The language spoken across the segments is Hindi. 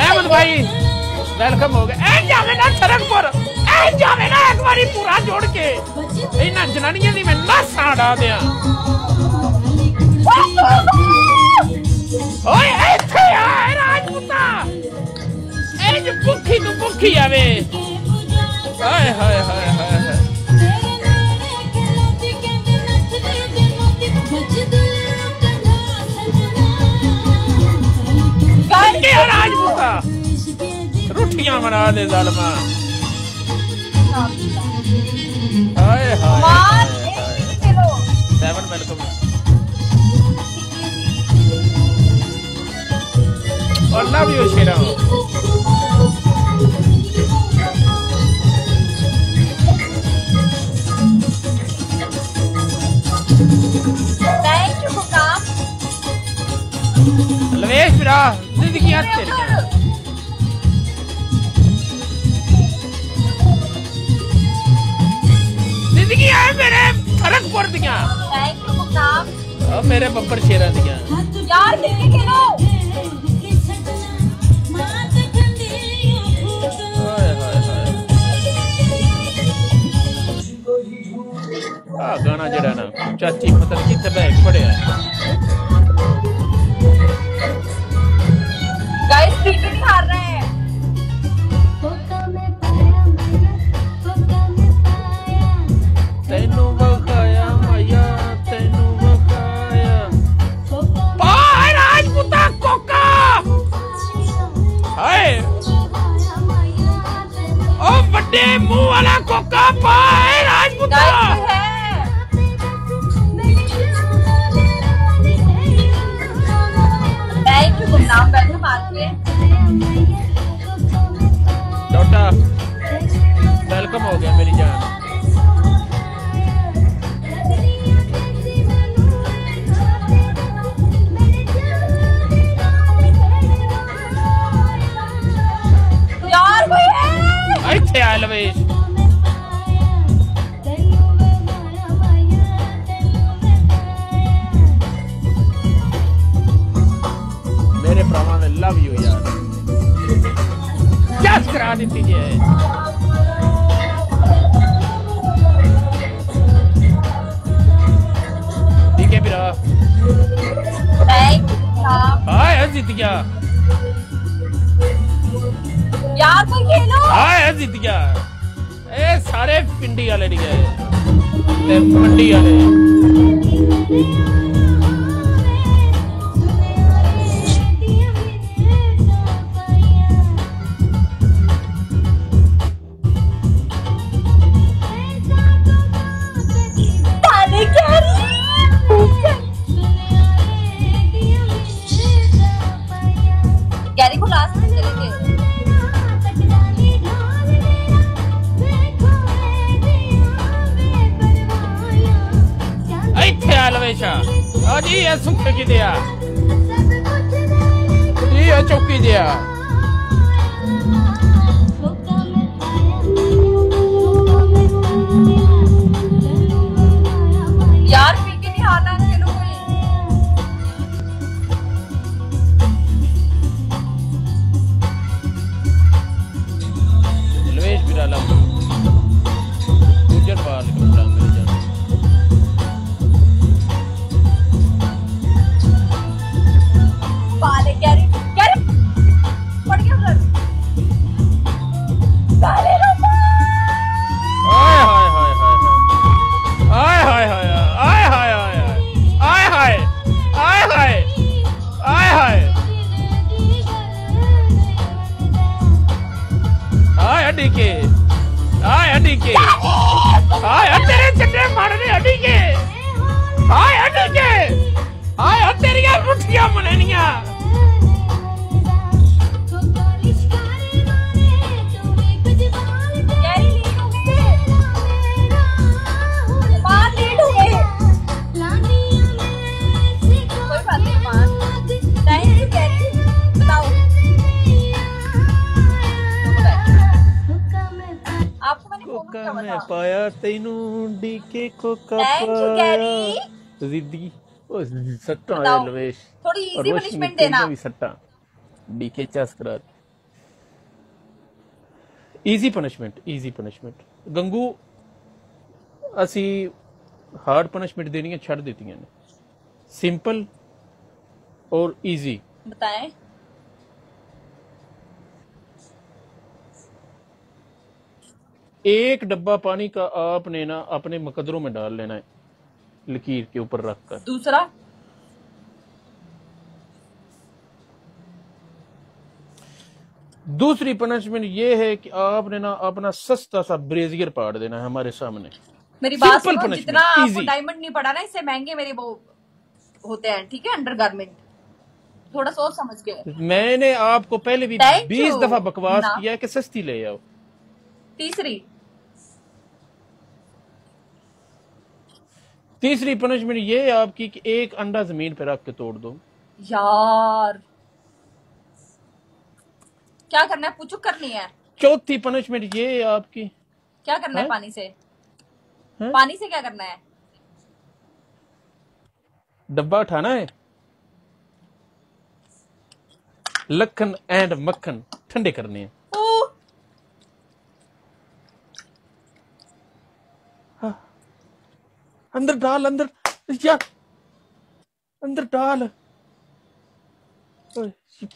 अहमद भाई वेलकम हो गया। ए जावे ना सरकपुर, ए जावे ना एक बारी पूरा जोड़ के इन्हां जनानियां दी मैं नासा उड़ा दिया। ओए इत्थे आ राजपूता, ए जो भुखी तू भुखी आवे। हाय हाय हाय हाय राजपूता रुठियां बना दे जालमा। हाय हाय 7 वेलकम और love you Shera. Thank you मुकाम। लवेश बिरा जिंदगी तेरे जिंदगी है मेरे खरगपुर दियां। थैंक यू मुकाम। मेरे बब्बर शेरा दियां यार कितने किलो। गाना जरा ना चाची पता नहीं कितने बैग पड़े हैं। गाइस पीके नहीं हार रहे हैं। तेनू बखाया माया तेनू बखाया पाए राजपूता कोका। हाय ओ बड़े मुंह वाला कोका पाए राजपूता। थैंक यू गुमनाम वेलकम आपके। डॉटा वेलकम हो गया मेरी जान। यार कोई है इत्थे आ लवेश। मेरे भरावां ने लव यू यार क्या करा दी थी ये। ठीक है बिरा। Thank you. हाय जीत गया यार कोई खेलो। हाय जीत गया। ए सारे पिंडी वाले नहीं गए ते मंडी वाले। गैरी को लास्ट में चलेंगे। इत्थे आ लवेशा आ जी ये सुखे की दिया ये चौकी दिया। यार पीके नहीं हारना चलो कोई। लवेश भी डाला गुजर बाल कपड़ा मेरे जान। पाले गैरी गैरी पड़ गया उधर। पाले रोमा। हाय हाय हाय हाय हाय हाय हाय हाय हाय हाय हाय हाय हाय हाय अड्डी के हाय अड्डी के हाय तेरे चट्टे मारने अड्डी के हाय अड्डी के हाय तेरिया रुठियां मननियां। गैरी लीड हो गए। बात लीड हो गए। कोई बात नहीं मान। Thank you Garry. बताओ आपको मैंने कोका में पाया तेनू डीके कोका थैंक यू गैरी। जिद्दी ओ सट्टा है बताओ, लवेश थोड़ी और इजी रोशनी पनिशमेंट तेरिया देना। भी सट्टा डीके चस करा इजी पनिशमेंट गंगू असी हार्ड पनिशमेंट देनी छड़ दी ने सिंपल और इजी बताएं। एक डब्बा पानी का आपने ना अपने मुकद्दरों में डाल लेना है लकीर के ऊपर रखकर। दूसरा, दूसरी पनिशमेंट ये है कि आपने ना अपना सस्ता सा ब्रेजियर पाड़ देना है हमारे सामने। मेरी बात सिंपल सुनो, जितना पनिशमेंट आपको इजी। डायमंड नहीं पड़ा ना, इससे महंगे मेरे वो होते हैं, ठीक है, अंडरगारमेंट। थोड़ा सोच समझ के। मैंने आपको पहले भी Thank 20 you दफा बकवास ना। किया कि सस्ती ले आओ। तीसरी पनिशमेंट ये है आपकी कि एक अंडा जमीन पे रख के तोड़ दो। यार क्या करना है, पुचुक करनी है। चौथी पनिशमेंट ये है आपकी, क्या करना है है? पानी से? है? पानी से क्या करना है? डब्बा उठाना है, लखन एंड मक्खन ठंडे करने हैं। हाँ। अंदर डाल, अंदर यार, अंदर डाल।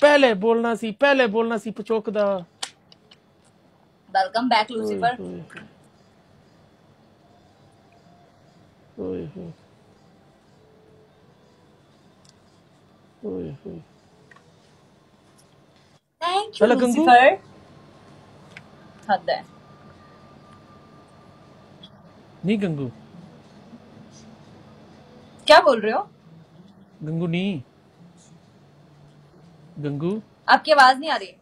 पहले बोलना सी पचोकदा। Welcome back Lucifer. Thank you Lucifer. हद है। नहीं गंगू, क्या बोल रहे हो? गंगू नहीं, गंगू आपकी आवाज नहीं आ रही।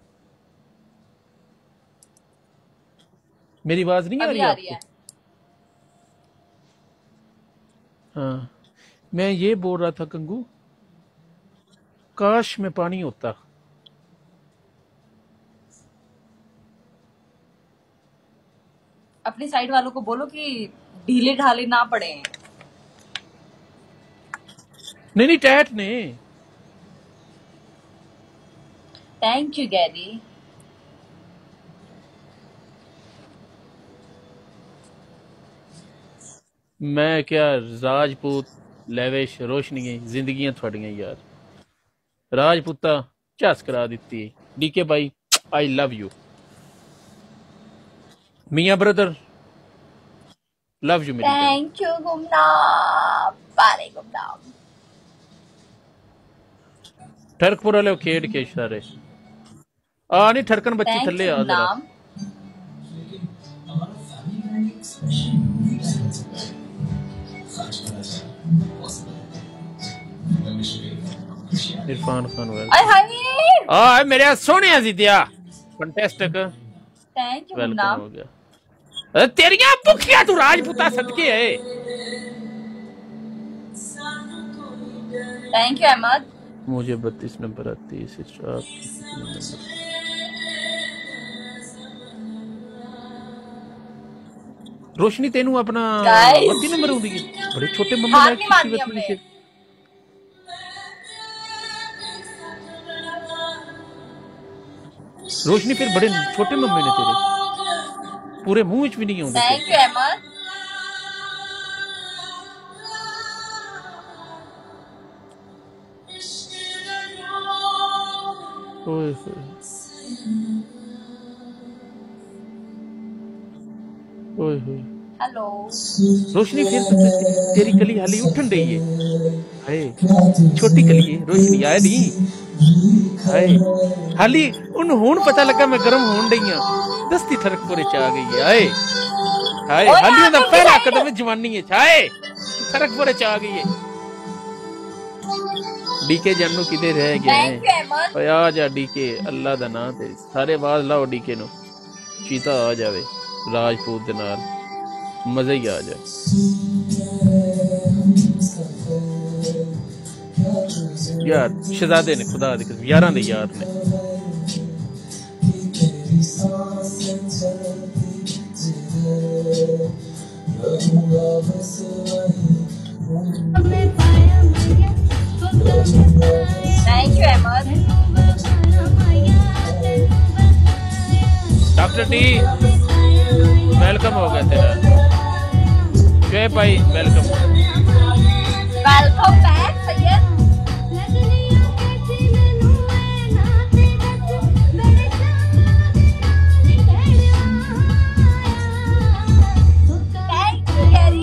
मेरी आवाज नहीं आ रही है। हाँ, मैं ये बोल रहा था गंगू, काश में पानी होता। अपनी साइड वालों को बोलो कि ढीले ढाले ना पड़े। नहीं टैट ने। Thank you Gary. मैं क्या राजपूत लेवेश रोशनी जिंदगियां थोड़ियां यार, राजपूता झस करा दी। डीके भाई आई लव यू, मियां ब्रदर लव यू मेरी। थैंक यू गुमनाम, पानी गुमनाम। ठरकपुर वाले खेड के इशारे आ नहीं ठरकन बच्ची थल्ले आ जरा। इरफान खान वाले मेरे सोने जिदिया फैंटास्टिक। थैंक यू वेलकम हो गया। तेरियां भुखिया तू राजपूता सदके है। Thank you Ahmad. मुझे 32 नंबर आती है। रोशनी तेनू अपना 32 नंबर होगी। बड़े छोटे मम्मी रोशनी फिर बड़े छोटे मम्मी ने तेरे, पूरे मुंह भी नहीं होंगे। Thank you Ahmad. Hello Roshni, फिर तेरी कली हाली उठन रही है। हाय छोटी कली है रोशनी, आए नहीं हाय हाली उन हुन पता लगा मैं गर्म होन रही हूं। दस्ती ठरकपुरे च आ गई है। हाय हाय हाली दा पहला कदम जवानी है। हाय ठरकपुरे च आ गई है। डीके जानू किधर रह गया है? आ जा डीके, अल्लाह दा नाम ते सारे आवाज लाओ डीके नु, चीता आ जावे राजपूत दे नाल, मजा ही आ जाए। यार शहजादे ने खुदा दी कसम, यारां दे यार ने। Thank you Ahmed. Doctor T welcome हो गया तेरा। शुएब भाई welcome. Welcome back Syed. Thank you Kerry.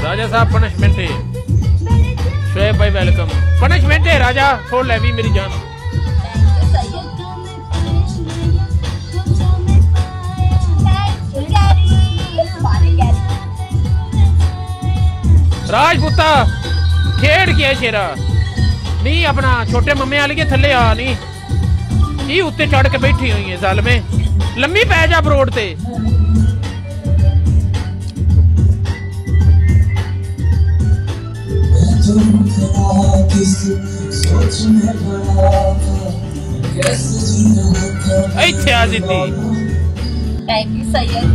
Raja Sahab punishment है। शुएब भाई वेलकम। पनिशमेंट है राजा, छोड़ लेवी मेरी जान। राजपूता खेड़ गया शेरा नहीं अपना छोटे मम्मे वाली के थले आ नहीं उत्ते चढ़ के बैठी हुई है साल में लम्मी पै जा बरोड ते। इत्थे आ जीती। Thank you Syed.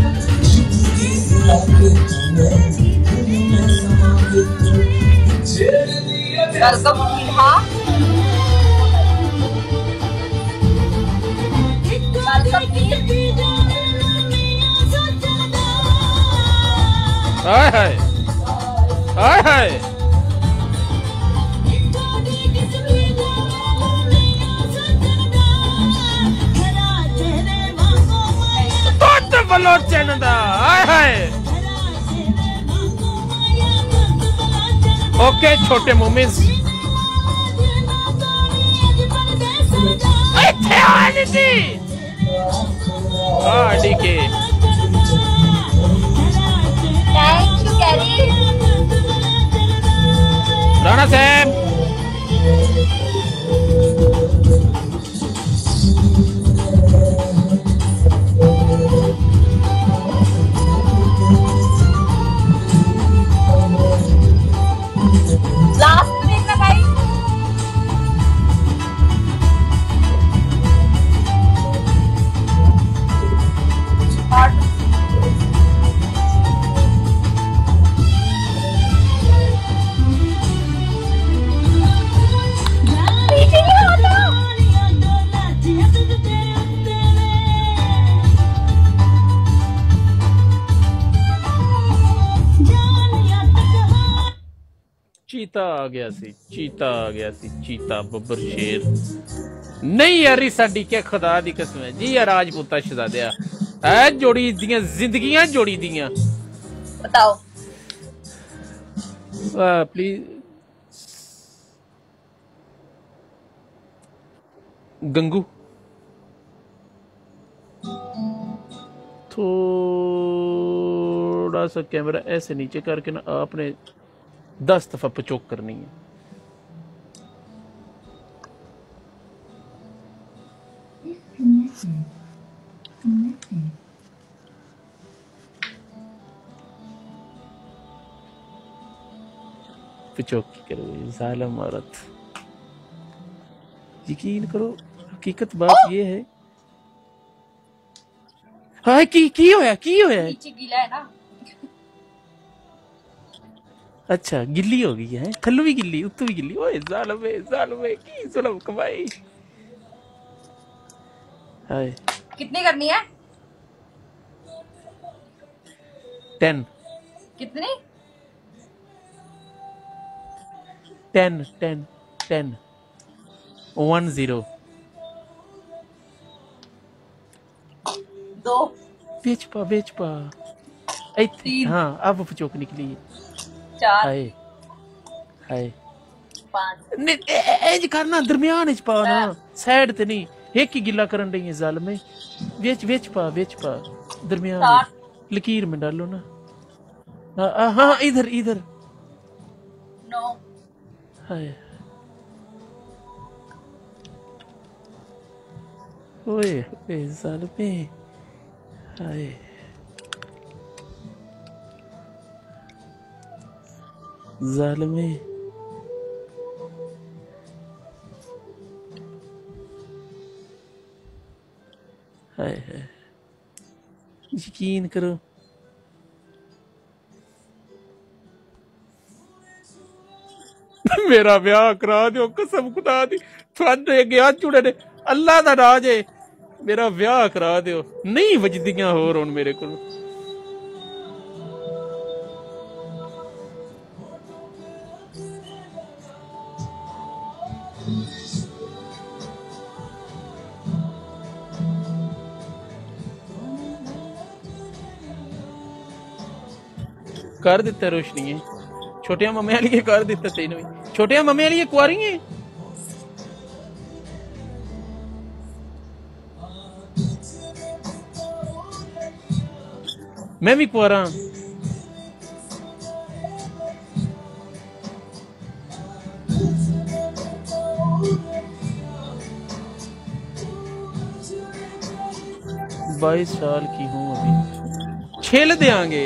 वेलकम हाँ हाय हाय हाय हाय बलोचन दा हाय हाय। ओके छोटे मोमिस इत्थे आ नीति डीके। थैंक यू कैरी। राणा साहब लास्ट में देखना गाइस। चीता आ गया सी, चीता आ गया सी, चीता बब्बर शेर नहीं यारी साडी के खुदा दी कसम है जी। यार राजपूता शहजादिया है जोड़ी दियां जिंदगियां जोड़ी दियां। बताओ प्लीज गंगू थोड़ा सा कैमरा ऐसे नीचे करके ना आपने 10 दफा पचोक करनी है। पचोक करो जालिम औरत। यकीन करो हकीकत बात ये है। हाँ की होया नीचे गीला है ना। अच्छा गिल्ली हो गई है, थल्लू भी गिल्ली उत्तू भी गिल्ली। ओए जालिम की जुल्म कमाई। हाय कितनी करनी है? 10 कितनी? 10 10 10 1 0 2 बेच पा हाँ अब पचोक निकली है। 4 हाय हाय 5 एज करना दरमियान च पा ना साइड ते नहीं एक ही गिला करन रही है जाल में। बेच पा दरमियान लकीर में डालो ना। हाँ इधर 9 हाय ओए जाल में हाय जालिमे यकीन करो। मेरा ब्याह करा दो कसम खुदा दी, थोड़े गया जुड़े ने अल्लाह दा राज है, मेरा ब्याह करा दो। नहीं वजदियां होर हुण मेरे को। कर दिता रोशनी है छोटिया मम्मी वाली कर दिता तेन भी। छोटिया मम्मी वाली कुआरी है। मैं भी कुआरा। बाईस साल की हूँ अभी। छेल देंगे,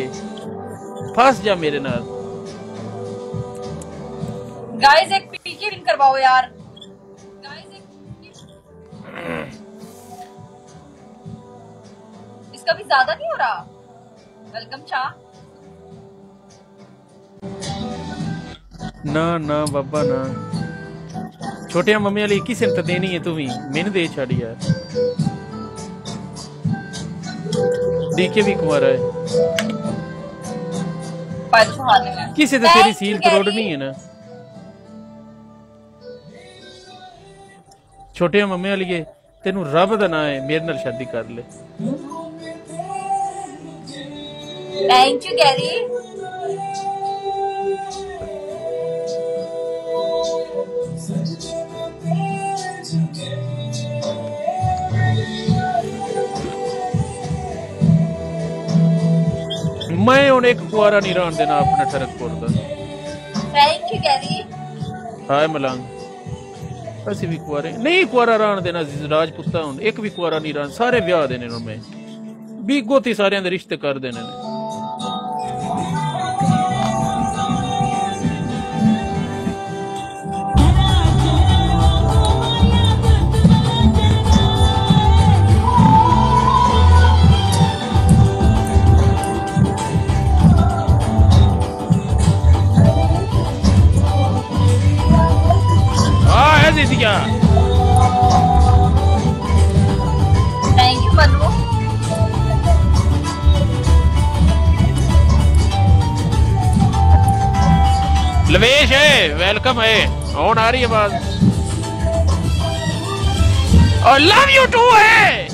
फंस जा मेरे नाल। गाइस एक पीके विन करवाओ यार। गाइस एक इसका भी ज्यादा नहीं हो रहा। वेलकम शाह। ना ना बाबा ना, छोटिया मम्मी वाली 21 सेंट देनी है तू भी मैंने दे छाड़ी यार। डीके भी कुमारा है। किसी तो तेरी सील तोड़नी है ना। छोटे मम्मी वाली है तेनू रब दा ना है मेरे नाल शादी कर ले। Thank you Gary. मैं हुण एक कुआरा नहीं रहन देना अपने ठरकपुर दा। Thank you Gary. हाय मलंग असि भी कुआरे नहीं, कुआरा रहन देना राजपुता हुण एक भी कुआरा नहीं रहन, सारे ब्याह देने ने मैं भी गोती सारे दे रिश्ते कर देने ने। दिया थैंक यू मनु। लवेश है वेलकम है ऑन आ रही है बात और लव यू टू है।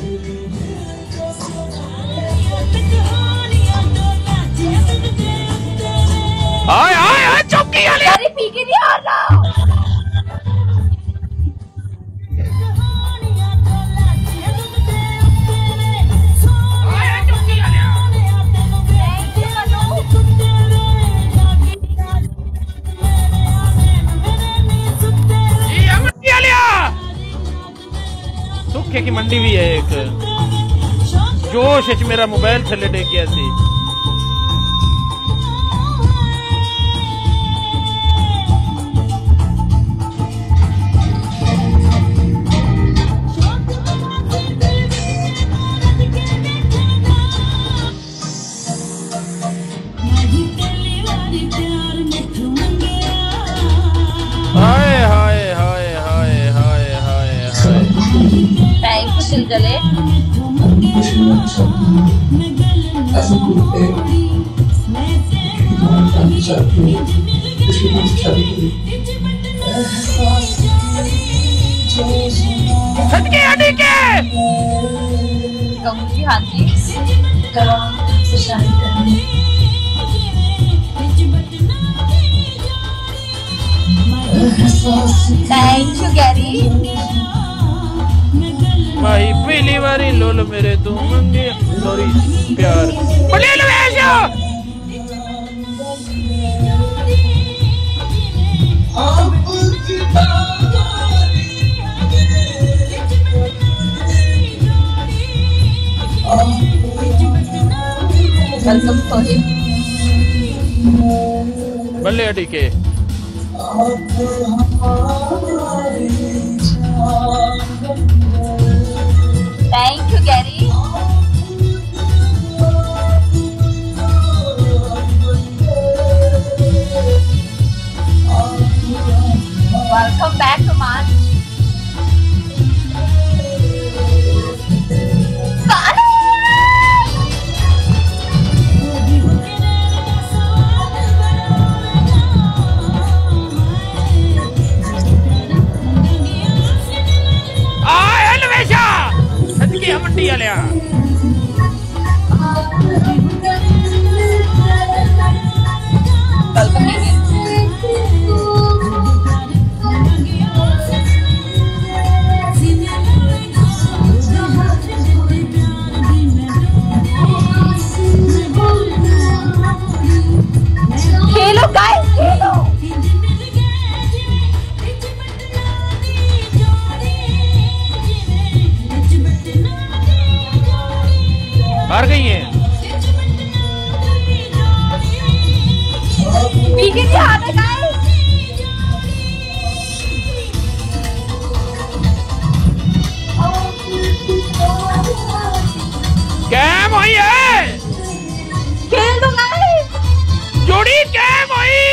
आय आय आय चौकी वाले अरे पीके नहीं आ रहा। सुखे की मंडी भी है एक जोश मेरा मोबाइल थले डे गया सी। हाय हाय हाय हाय हाय हाय हाय थैंक यू सिलजले। सदके आने के कहूँ जी हाँ जी। Thank you Gary. भाई पहली बारी लोल मेरे तू मंगे सॉरी प्यार बोले लवेश वेलकम सोही। बल्ले अडी के थैंक यू गैरी। के लिए हाथ लगाए। कैम हुई है, खेल दो गाइस, जोड़ी कैम हुई।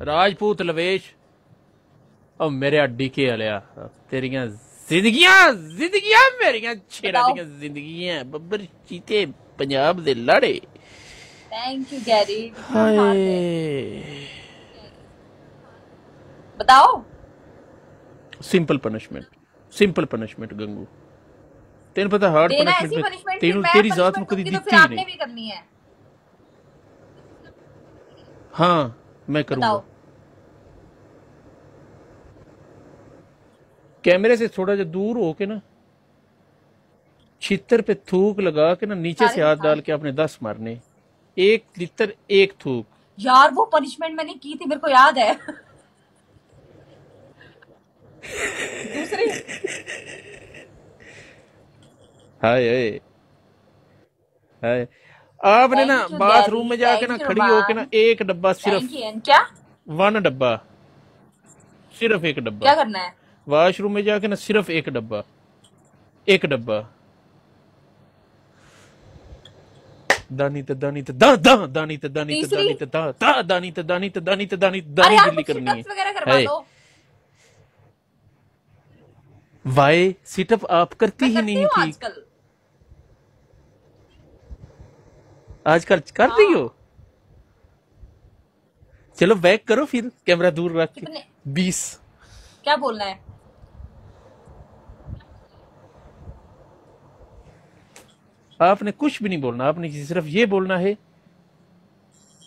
राजपूत लवेश और मेरे अड्डी के आलिया तेरियां जिंदगियां जिंदगियां मेरियां शेरां दियां जिंदगियां बब्बर चीते पंजाब दे लाड़े। Thank you Gary. हाय बताओ। सिंपल पनिशमेंट गंगू, तेन पता हार्ड पनिशमेंट तेन तेरी जात में कभी दिखती ही नहीं। भी करनी है। हाँ मैं करूंगा। कैमरे से थोड़ा जा दूर होके ना छितर पे थूक लगा के ना नीचे से हाथ डाल के आपने 10 मारने, 1 लिटर 1 थूक। यार वो पनिशमेंट मैंने की थी, मेरे को याद है। दूसरी हाय हाय आपने ना बाथरूम में जाके ना खड़ी होके ना 1 डब्बा सिर्फ, क्या 1 डब्बा, सिर्फ 1 डब्बा क्या करना है? वॉशरूम में जाके ना सिर्फ 1 डब्बा, 1 डब्बा दानी त दानी त दा दा दानी त दानी त दानी त दा दा दानी त दानी त दानी त दानी दानी दिल्ली करनी है। वाई सिटअप आप करती ही नहीं थी, आजकल कर रही हो। चलो बैक करो फिर कैमरा दूर रख के। 20 क्या बोलना है? आपने कुछ भी नहीं बोलना, आपने सिर्फ ये बोलना है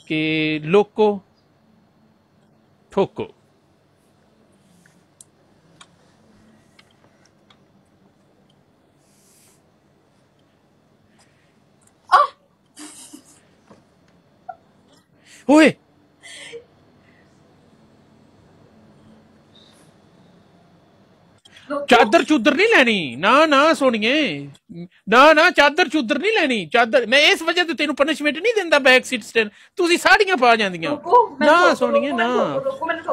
कि लोको ठोको। ओए चादर चूदर नहीं लेनी, ना ना सोनिए, ना ना चादर चूदर नहीं लेनी। चादर मैं इस वजह तो तेन पनिशमेंट नहीं देंदा बैक सीट स्टैंड, तुसी साड़ियां पा जांदियां ना सोनिए ना।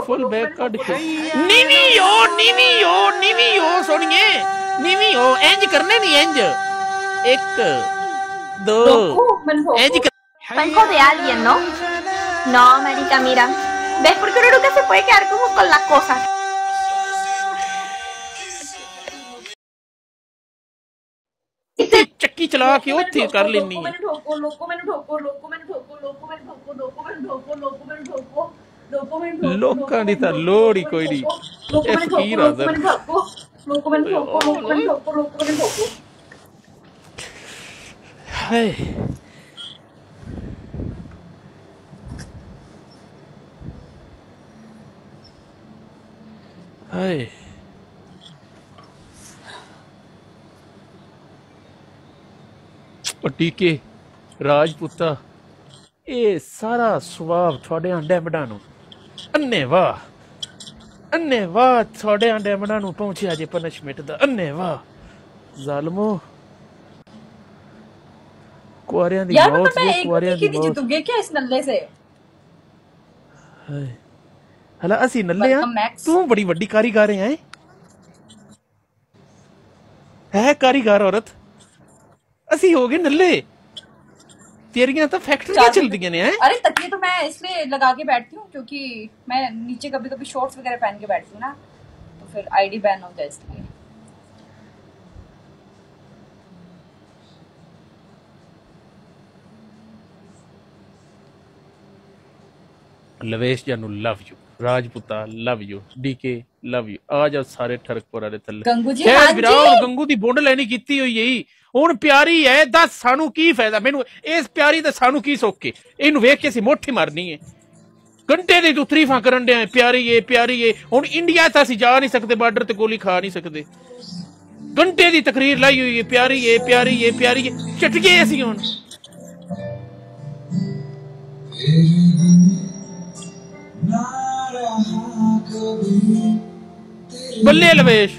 फुल बैक कट के नीवी हो सोनिए, नीवी हो। इंज करने नहीं, इंज 1 2 इंज कर। Hijo de alguien, ¿no? No, marica, mira. ¿Ves por qué uno nunca se puede quedar como con las cosas? चक्की चला के उत्थे कर लेनी है। लोकां दी तां लोड़ ही कोई नहीं, ए फकीर आदर। हाय हाय टीके राजपूता ये सारा सुभाव थोड़े डैमडा नू अन्ने वाह थोड़े डैमडा नू पहुंचे जे पनिशमेंट दा। अन्ने वाह जालमो, कुआरियां दी मौत जे कुआरियां दी मौत। जीतूंगे क्या इस नल्ले से? हला असी नल्ले हां, तू बड़ी वड्डी कारीगर है कारीगर औरत, असी हो गए नल्ले। तेरियां तो फैक्ट्रियां चलदियां ने। अरे तकिए तो मैं इसलिए लगा के बैठती हूँ क्योंकि मैं नीचे कभी कभी शॉर्ट्स वगैरह पहन के बैठती हूँ ना, तो फिर आईडी बैन हो जाए इसलिए। लवेश जानू love you. Rajputa love you, DK love you. आ जाओ सारे ठरकपुर वाले थल्ले। गंगू जी हाँ जी गंगू दी बुंड लेनी कीती हुई है हुण प्यारी है, दस सानू की फायदा, मैनू इस प्यारी दा सानू की सौके, इनू वेख के असीं मोठी मारनी है। घंटे दी तू तरीफां करन दे प्यारी है। हुण इंडिया ते असीं जा नहीं सकते, बार्डर ते गोली खा नहीं सकते। घंटे दी तकरीर लाई हुई है प्यारी है। चट गए असीं हुण। बल्ले लवेश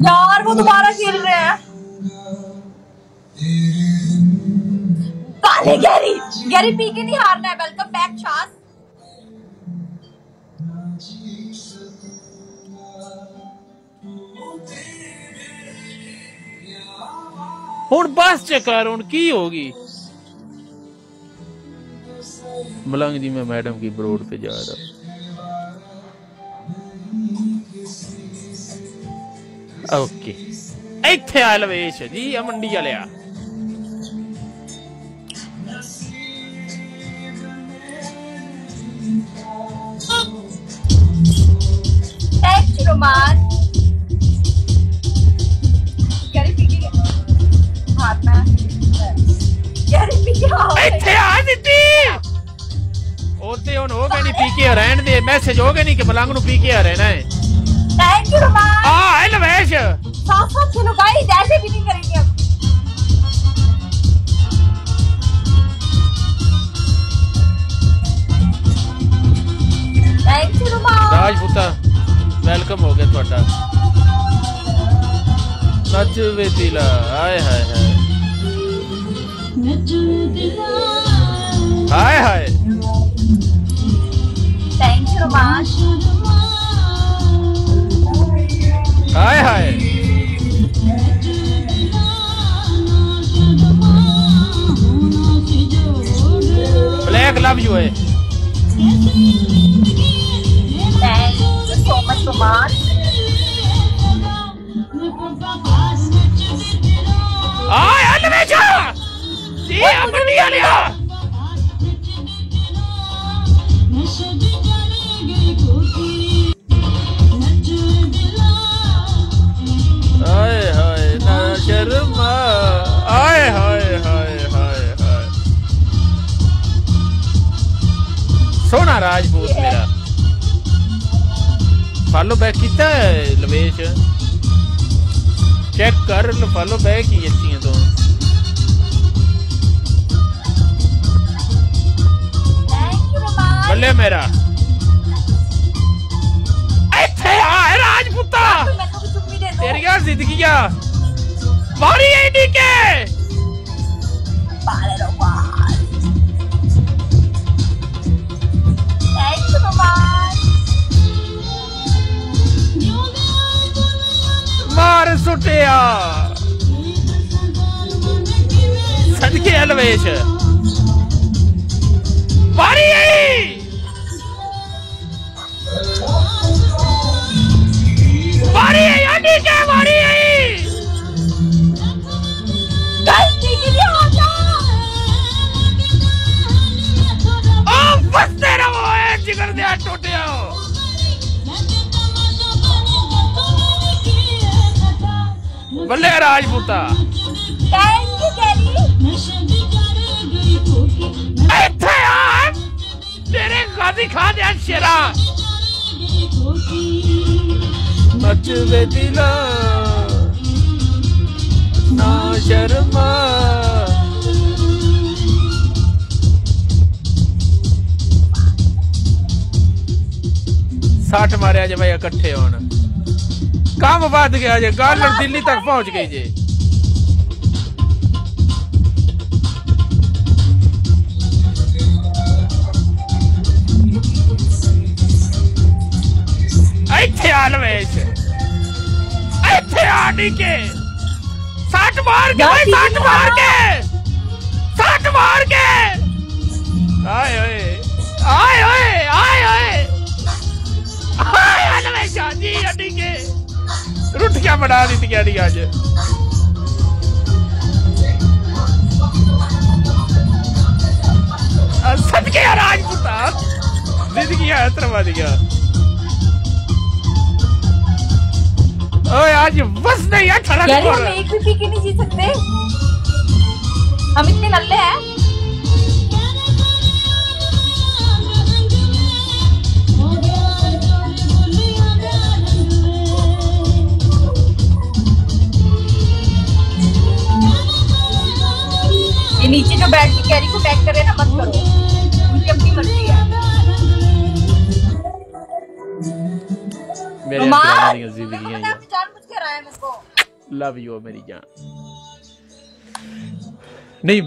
यार वो दोबारा खेल रहे हैं। गैरी पी के नहीं हारना है। Welcome back Shaas. हुण बस चकर हुण की होगी। मलंग जी मैं मैडम की ब्रोड पे जा रहा। ओके इत्थे आ लवेश जी आ मंडी वाले आ। पीके रहन दे, मैसेज हो गए नहीं कि मलंग नु पीके रहना है। थैंक यू रोमान। हां लवेश साफ चलो गाइस, ऐसे भी नहीं करेंगे अब। Thank you Romaan. Rajputa welcome हो गया ਤੁਹਾਡਾ। नच वे दिला हाय हाय हाय हाय हाय। Thank you Romaan. हाय हाय ब्लैक लव यू है। Thank you so much Romaan. आय लवेशा जी अपनी आ लिया। हाय हाय ना शर्मा हाय हाय हाय हाय हाय। सोना राजपूत मेरा फॉलो बैक किया लवेश, चेक कर फॉलो बैक ही अच्छी है तो। बल्ले मेरा राजपूता तेरिया जिंदगिया मारी आईडी के मार सुटिया सदके अलवेश मारी आई मारी आई आंटी के मारी आई गलती के लिए हो जा। ओ बसते रहो ए जिगर दे टूटे आओ। बल्ले राजपूता थैंक यू कैरी। इत्थे आ तेरे गादी खा दे शेरा। नच वे दिला ना शर्मा। साठ मारे जे भाई इकट्ठे होन काम बढ़ गया जे गालर दिल्ली तक पहुंच गई जे। इत्थे आ लवेश इत्थे आ डीके 60 मार के भाई 60 मार के 60 मार के। आए ओए आए ओए आए ओए आए लवेश जी डीके रुट क्या बना दी थी गाड़ी आज। सदके राजपूता जिंदगी है तरवा दिया। आज बस नहीं है ठड़ा यार हम एक भी पी के नहीं जी सकते, हम इतने नल्ले हैं। ये नीचे जो बैठ के कैरी को टैग करे ना, मत करो, उनकी अपनी मर्जी है। मेरे पुरानी जिंदगियां ये जानबूझ के रहा है मेरे को। लव यू मेरी जान। नहीं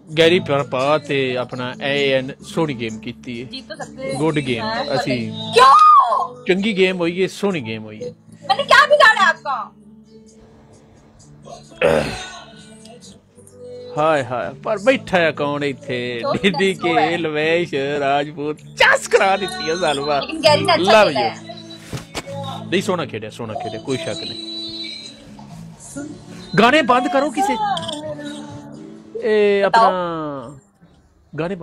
गैरी पा ते अपना एन सोहनी गेम कीती है, जीत तो सकते, गुड गेम, असी क्यों चंगी गेम हुई है, सोहनी गेम हुई है। मैंने क्या बिगाड़ा आपका? हाय हाय पर बैठा है कौन इथे, डीडी के लवेश राजपूत चस करा दी है सालवा। लेकिन गैरी ने अच्छा खेला है। नहीं सोना खेड़ा कोई शक नहीं। गाने बंद करो किसे, ए अपना गाने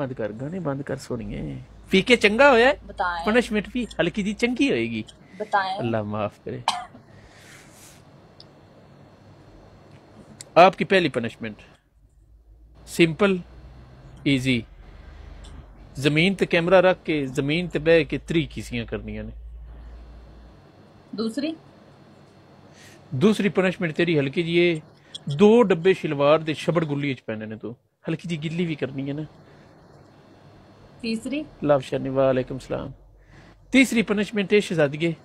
बंद कर सोनिए। पीके चंगा होया, पनिशमेंट भी हल्की जी चंगी होएगी। अल्लाह माफ करे। आपकी पहली पनिशमेंट सिंपल इजी, जमीन ते कैमरा रख के जमीन ते बह के 3 किसियां करनियां ने। दूसरी पनिशमेंट तेरी हल्की जी, 2 डब्बे शलवार दे शबड़ गुल्ली च पैने ने, तू हल्की जी गिल्ली भी करनी है ना। तीसरी लव शनी वालेकुम सलाम। तीसरी पनिशमेंट है शहजादिए,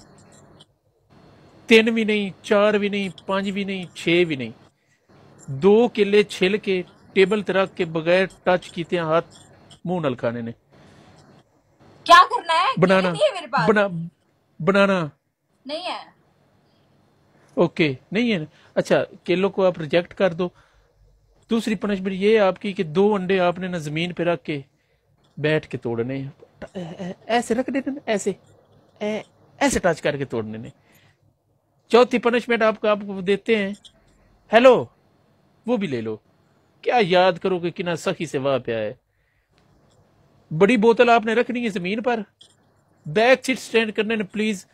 3 भी नहीं, 4 भी नहीं, 5 भी नहीं, 6 भी नहीं, 2 केले छिल के टेबल ते रख के बगैर टच कीते हाथ मुंह नाल खाने ने। क्या करना है? बनाना नहीं है मेरे पास। बनाना नहीं है। ओके नहीं है। अच्छा केलों को आप रिजेक्ट कर दो। दूसरी पनिशमेंट ये है आपकी कि 2 अंडे आपने ना जमीन पे रख के बैठ के तोड़ने, ऐसे रख देने, ऐसे टच करके तोड़ने ने। चौथी पनिशमेंट आपको देते हैं, हेलो वो भी ले लो। क्या याद करो कि कितना सखी से वाह प्या है। बड़ी बोतल आपने रखनी है जमीन पर, बैक सीट स्टैंड करने ने प्लीज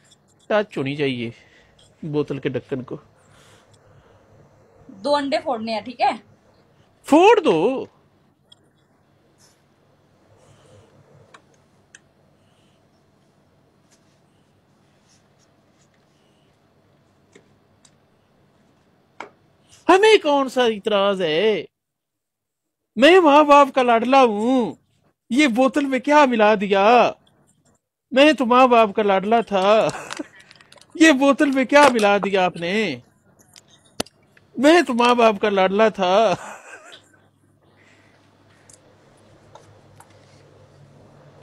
टच होनी चाहिए बोतल के ढक्कन को। 2 अंडे फोड़ने हैं, ठीक है? फोड़ दो। हमें कौन सा इतराज है, मैं माँ बाप का लाडला हूं। ये बोतल में क्या मिला दिया, मैं तो माँ बाप का लाडला था। ये बोतल में क्या मिला दिया आपने, मैं तो माँ बाप का लाडला था।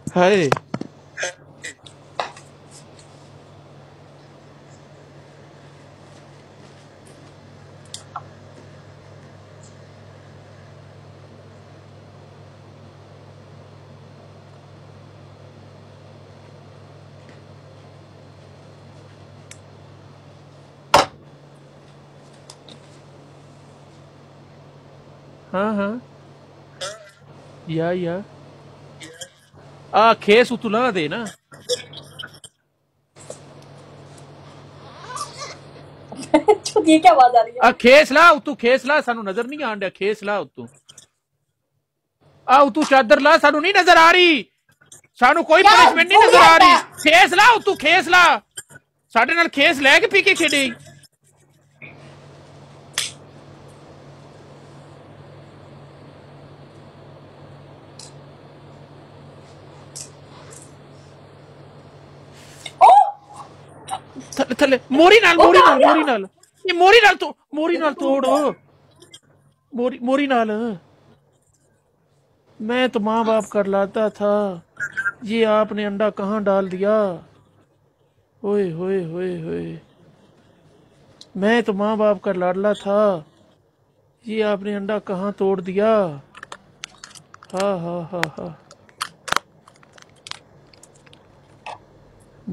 हाय हाँ या खेस उतुला दे ना। ये क्या आवाज आ रही है? खेस ला उतू, खेस ला, सानू नजर नहीं आन दिया। खेस ला उतू, उतू चादर ला, सानू नहीं नजर आ रही, सानू कोई पनिशमेंट नहीं नजर आ रही। खेस ला उतू, खेस ला, साडे नाल खेस लै के पी के खेडे। थले मोरी नाल ये मोरी नाल तोड़ मोरी नाल। मैं तो माँ बाप कर लाता था, ये आपने अंडा कहाँ डाल दिया। ओए होए होए होए, मैं तो माँ बाप का लाडला था, ये आपने अंडा कहाँ तोड़ दिया। हा।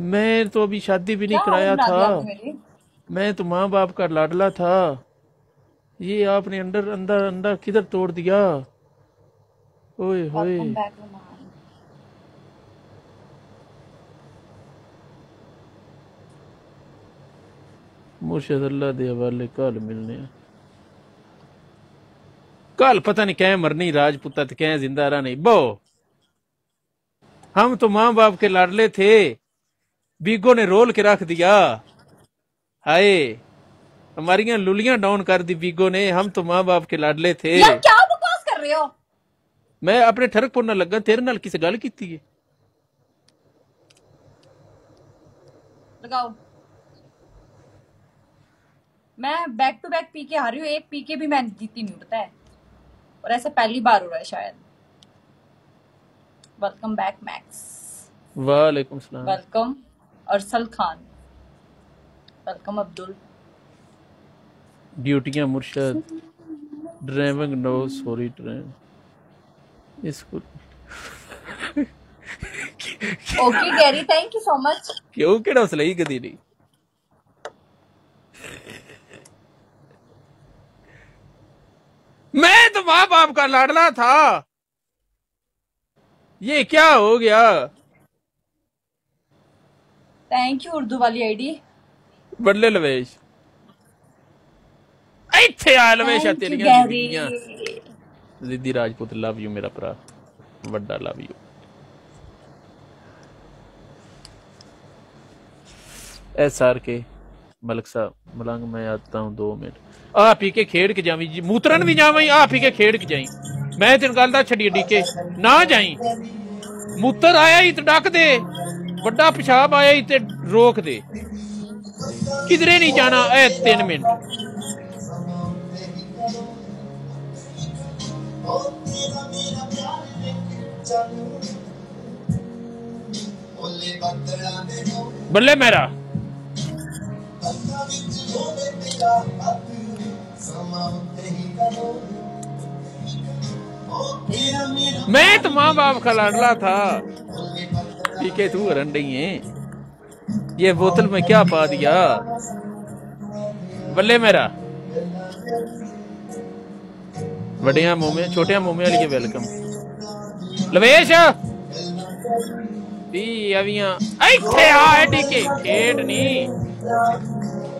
मैं तो अभी शादी भी नहीं कराया था, मैं तो माँ बाप का लाडला था, ये आपने अंडा किधर तोड़ दिया। ओए होए, मुर्शद अल्लाह दे हवाले कल मिलने कल पता नहीं क्या मरनी राजपूता तो क्या जिंदा रहा नहीं बो हम तो माँ बाप के लाडले थे बीगो ने रोल के रख दिया हाय हमारी लुलियां डाउन कर दी बीगो ने हम तो माँ बाप के लाडले थे यार क्या बकवास कर रहे हो मैं अपने ठरक पुरना लगा तेरे नाल किसे गल कीती है लगाओ मैं बैक टू बैक पीके हारी हूँ एक पीके भी मैंने जीती नहीं पता है और ऐसा पहली बार हो रहा है शायद वेलकम बैक मैक्स वालेकुम सलाम वेलकम अरसल खान वेलकम अब्दुल ड्यूटियां मुर्शद ड्राइविंग नो सॉरी ट्रेन इसको okay Gary thank you so much क्यों केड़ा सही कदी नहीं मैं तो माँ बाप का लाडला था ये क्या हो गया थैंक यू उर्दू वाली आईडी बदले लवेश ਇੱਥੇ ਆ ਲਵੇਸ਼ ਤੇਰੀਆਂ ਜ਼ਿੰਦਗੀਆਂ ਜ਼ਿੱਦੀ ਰਾਜਪੂਤ ਲਵ ਯੂ ਮੇਰਾ ਭਰਾ ਵੱਡਾ ਲਵ ਯੂ SR के मलिक साहब मलंग मैं आता हूँ 2 मिनट आ पी के खेड़ के जावी जी मूत्रन भी जावई आ पी के खेड़ के जाई मैं तेन गल दा छड़ी डीके ना जाई मूत्र आया ही तो डक दे बड़ा पेशाब आया ही ते रोक दे किधरे नहीं जाना 3 मिनट बल्ले मेरा मैं तो माँ बाप का लाडला था पीके तू रन रही है ये बोतल में क्या पा दिया बल्ले मेरा वड्डिया मोमे छोटिया मोमे वाली के वेलकम लवेश अवियां इत्थे आ एडी के खेड नहीं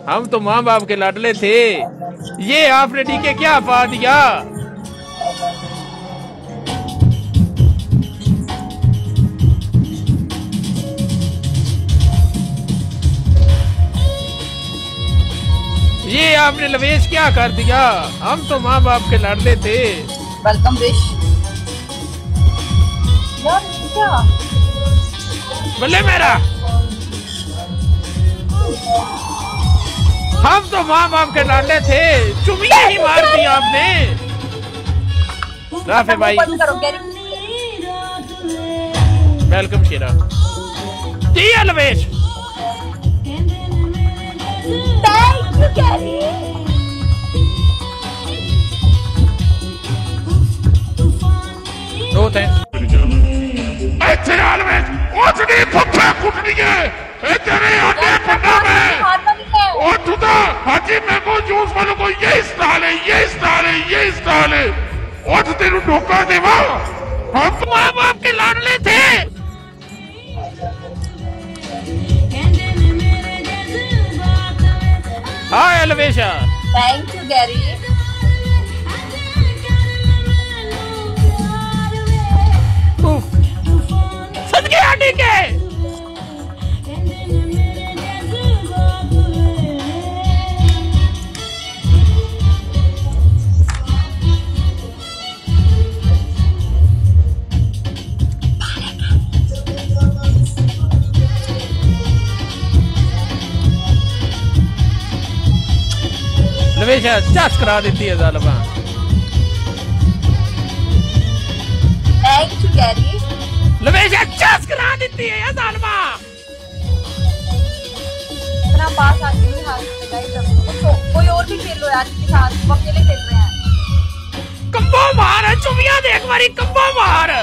हम तो माँ बाप के लाडले थे ये आपने डीके क्या पा दिया ये आपने लवेश क्या कर दिया हम तो माँ बाप के लाडले थे वेलकम विश यार क्या बल्ले मेरा हम तो माँ बाप के लाडले थे चुमिया ही मार दी आपने राफे भाई वेलकम शेरा जी लवेश नो थैंक्स ਇੱਥੇ ਹਾਲ ਵਿੱਚ ਉਸਦੀ ਫੁੱਫੇ ਕੁੱਟਣੀਏ ਇਹ ਤੇਰੇ ਆਡੇ ਪੰਨਾ में और तुदा हाजी मैंगो जूस वालों को ये स्टाइल है ये स्टाइल है ये स्टाइल है और तो तेरू धोखा देवा हम तो माँ बाप के लाडले थे हाय अलवेशा थैंक यू गैरी सदके आटे के लवेशा चस करा देती है जालमा थैंक यू गैरी लवेशा चस करा देती है जालमा इतना पास आके भी हाथ लगाई सब कोई और भी खेल लो यार इसके साथ वो अकेले खेल रहे हैं कंबो मार चुमिया देख मारी कंबो मार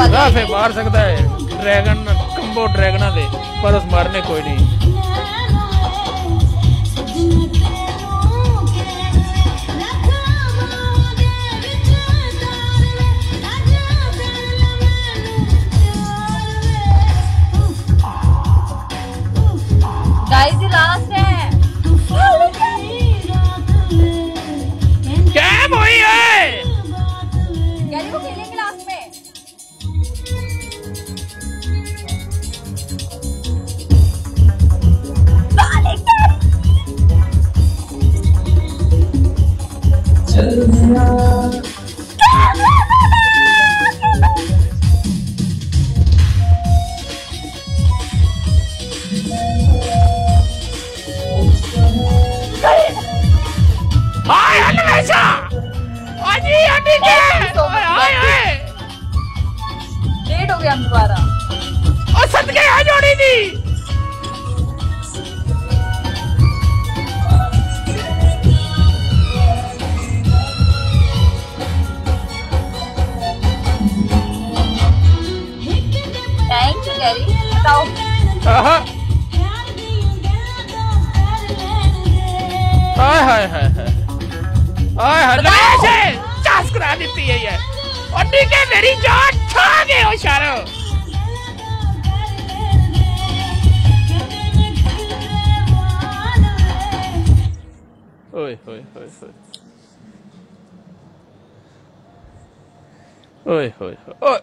वाले राफे मार सकता है ड्रैगन कंबो ड्रैगना दे पर उस मारने कोई नहीं। गाइस ये लास्ट है। क्या बोई है गैरी वो खेलेंगे लास्ट में। हाय हमेशा अजी अजी के हाय हाय लेट हो गया हम दोबारा। और सदके आ जोड़ी दी थैंक यू गैरी। बताओ आहा हाय हाय हाय हाय हाय हमेशा चास करा देती है ये और ठीक है मेरी जान खा गए हो शारो। ओए होए होए होए ओए होए ओए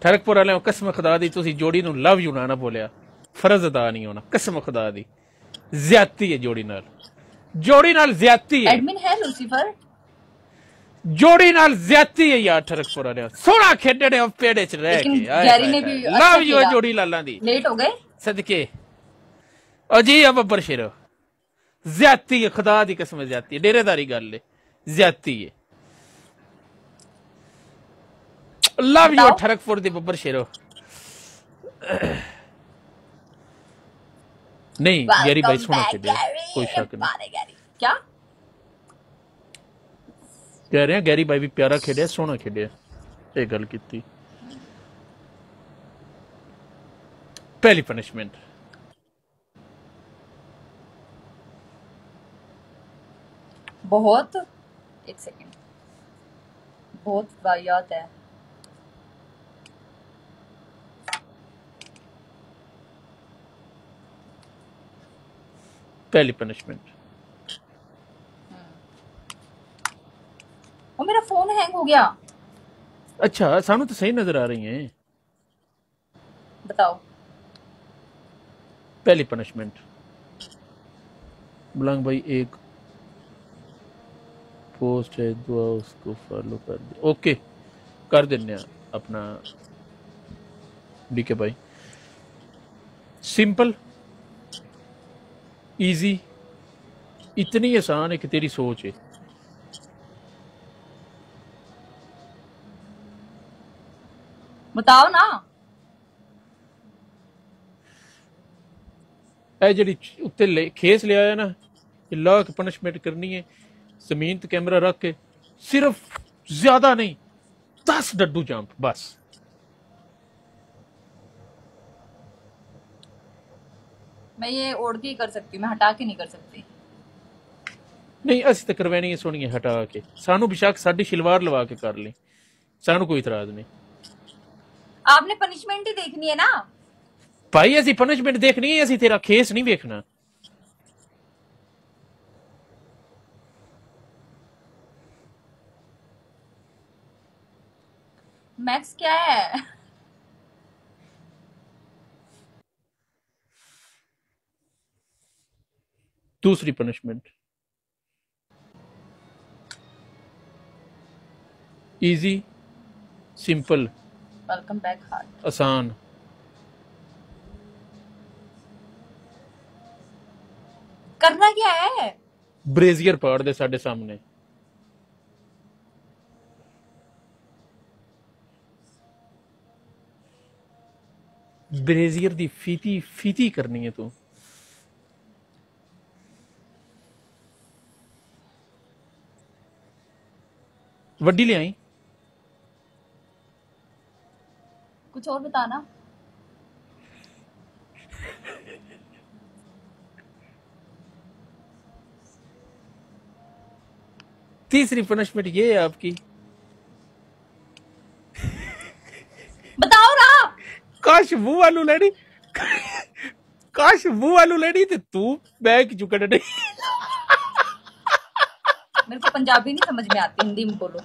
ठरकपुर वाले कसम खुदा दी तुसी जोड़ी नु लव यू ना बोलिया फर्ज अदा नहीं होना कसम खुदा दी ज्यादती है जोड़ी नाल ज्यादती है। एडमिन है लूसीफर। जोड़ी नाल ज्यादती है यार ठरकपुर वाले सोना खेडे ने पेड़े च रह लेकिन के गैरी ने भी लव यू जोड़ी लाला दी लेट हो गए सदके अजी अब अब्बर शेरो ज्यादती है खुदा दी कसम ज्यादती है डेरेदारी गल है ज्यादती है लव यू ठरकपुर दी बब्बर शेरो। नहीं गैरी भाई सोना खेले कोई शक नहीं क्या कह रहे हैं गैरी भाई भी प्यारा खेले सोना खेले ये गल की पहली पनिशमेंट बहुत एक सेकंड बहुत वाहियात है। पहली पनिशमेंट और मेरा फोन हैंग हो गया। अच्छा सानू तो सही नजर आ रही हैं। बताओ पहली पनिशमेंट बुलंग भाई एक पोस्ट है दुआ उसको फॉलो कर दे ओके कर देने अपना डीके भाई सिंपल इजी इतनी आसान है कि तेरी सोच है। बताओ ना ए जी उत्ते खेस लिया है ना ला के पनिशमेंट करनी है जमीन ते कैमरा रख के सिर्फ ज्यादा नहीं 10 डड्डू जंप बस मैं ये ओढ़ के ही कर सकती हूँ मैं हटा के नहीं कर सकती। नहीं असि तो करवानी है सोनी हटा के सानू बेशक साडी शलवार लवा के कर ली सानू कोई इतराज नहीं। आपने पनिशमेंट ही देखनी है ना भाई असि पनिशमेंट देखनी है असि तेरा खेस नहीं देखना। मैक्स क्या है दूसरी punishment easy simple welcome back heart आसान करना क्या है ब्रेजियर पाड़ दे साडे सामने ब्रेजियर दी फीती फीती करनी है तू वड्डी ले आई कुछ और बताना। तीसरी पनिशमेंट ये है आपकी, बताओ ना। काश मुंह वालू लड़ी, काश मुंह वालू लड़ी तो तू बैग चुकड़ नहीं। मेरे को पंजाबी नहीं समझ में आती, हिंदी में बोलो।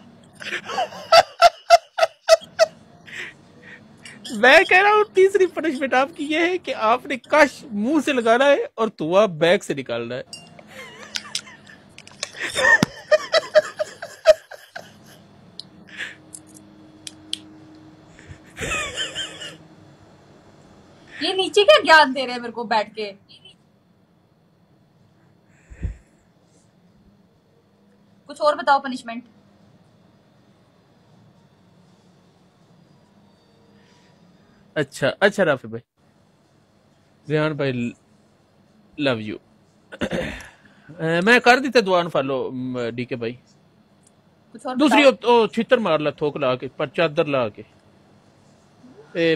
मैं कह रहा हूँ तीसरी पनिशमेंट आपकी ये है कि आपने काश मुंह से लगाना है और तुआ बैग से निकालना है। ये नीचे क्या ज्ञान दे रहे हैं मेरे को बैठ के। कुछ और बताओ पनिशमेंट। अच्छा अच्छा राफी भाई, रेहान भाई लव यू। मैं कर दी दुआन फॉलो डीके भाई। कुछ और दूसरी बताओ। ओ छितर मार ला थोक ला के, पर चादर ला के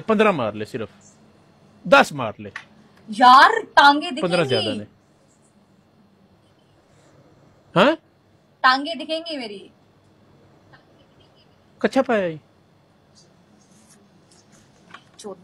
15 मार ले, सिर्फ 10 मार ले यार टांगे 15 ज्यादा दिखेंगी, ने। हाँ टांगे दिखेंगी मेरी। कच्छा पाया है? चोद।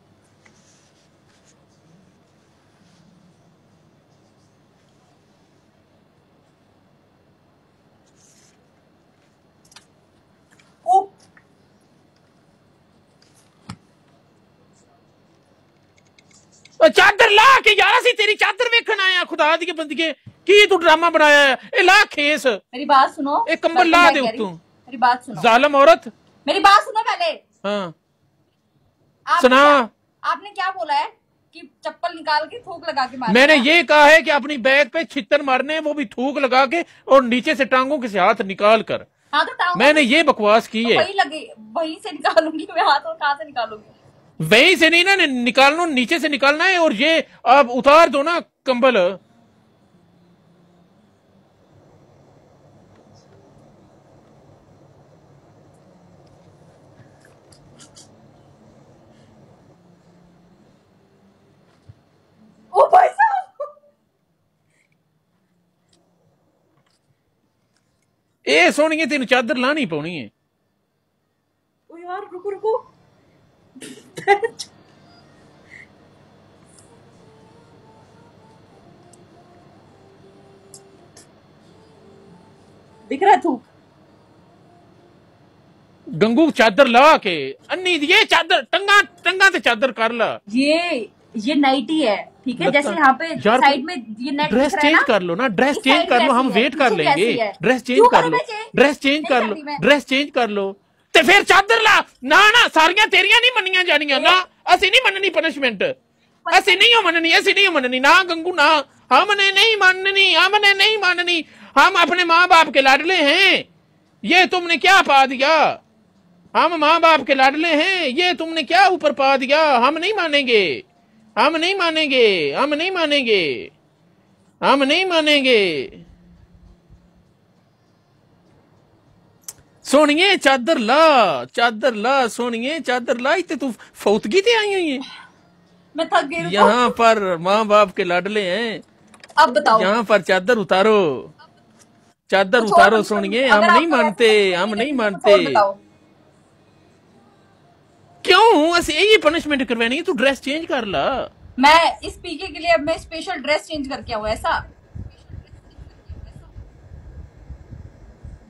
ओ चादर ला के यार, असी तेरी चादर वेखन आए हैं, खुदा दी बंदगी की तू ड्रामा बनाया है? ए ला खेस, मेरी बात सुनो। एक कंबल ला दे तू, मेरी बात सुनो। जालम औरत। मेरी बात सुनो पहले। हाँ आपने सुना। आपने क्या बोला है कि चप्पल निकाल के थूक लगा के मारना? मैंने ये कहा है कि अपनी बैग पे छितर मारने, वो भी थूक लगा के और नीचे से टांगों के से हाथ निकाल कर। हाँ तो टांगों मैंने ये बकवास की है। वही लगे, वहीं से निकालूंगी मैं हाथ, और कहाँ से निकालूंगी? वहीं से नहीं ना निकालना, नीचे से निकालना है। और ये आप उतार दो ना कंबल। ओ भाई साहब, ए सोनिए तेन चादर लानी पौनी है। ओ यार रुको रुको। दिख रहा है थूक? गंगू चादर ला के अन्नी ये चादर टंगा टंगा ते चादर कर ला। ये नाइटी है, ठीक है? जैसे यहाँ पे साइड में ये नेट ड्रेस दिख रहा है चेंज ना, कर लो ना, ड्रेस इस चेंज साइड कर लो, वैसी हम है, वेट कर पीछे लेंगे। कैसी है? ड्रेस चेंज क्यों कर करूं लो, मैं change? ड्रेस चेंज नहीं कर कर लो, रही मैं। ड्रेस चेंज कर लो ते फिर चादर ला। ना ना सारियां तेरियां नहीं मनियां जानियां ना, असि नहीं मननी पनिशमेंट, असि नहीं मननी, असि नहीं मननी ना गंगू ना, हमने नहीं माननी, हमने नहीं माननी। हम अपने माँ बाप के लाडले हैं, ये तुमने क्या पा दिया? हम माँ बाप के लाडले हैं, ये तुमने क्या ऊपर पा दिया? हम नहीं मानेंगे, हम नहीं मानेंगे, हम नहीं मानेंगे, हम नहीं मानेंगे। सोनिए चादर ला, चादर ला सोनिए, चादर ला। इतने तू फौतगी ते आई हुई है। मैं थक गई, रुको। यहाँ पर माँ बाप के लाडले हैं, अब बताओ। यहाँ पर चादर उतारो, चादर कुछ उतारो और सोनिए। अगर हम नहीं आपको मानते, ऐसे हम नहीं कुछ मानते। और बताओ। क्यों ऐसे यही पनिशमेंट करवानी है? तू ड्रेस चेंज कर ला। मैं इस पीके के लिए अब मैं स्पेशल ड्रेस चेंज करके आऊँ ऐसा?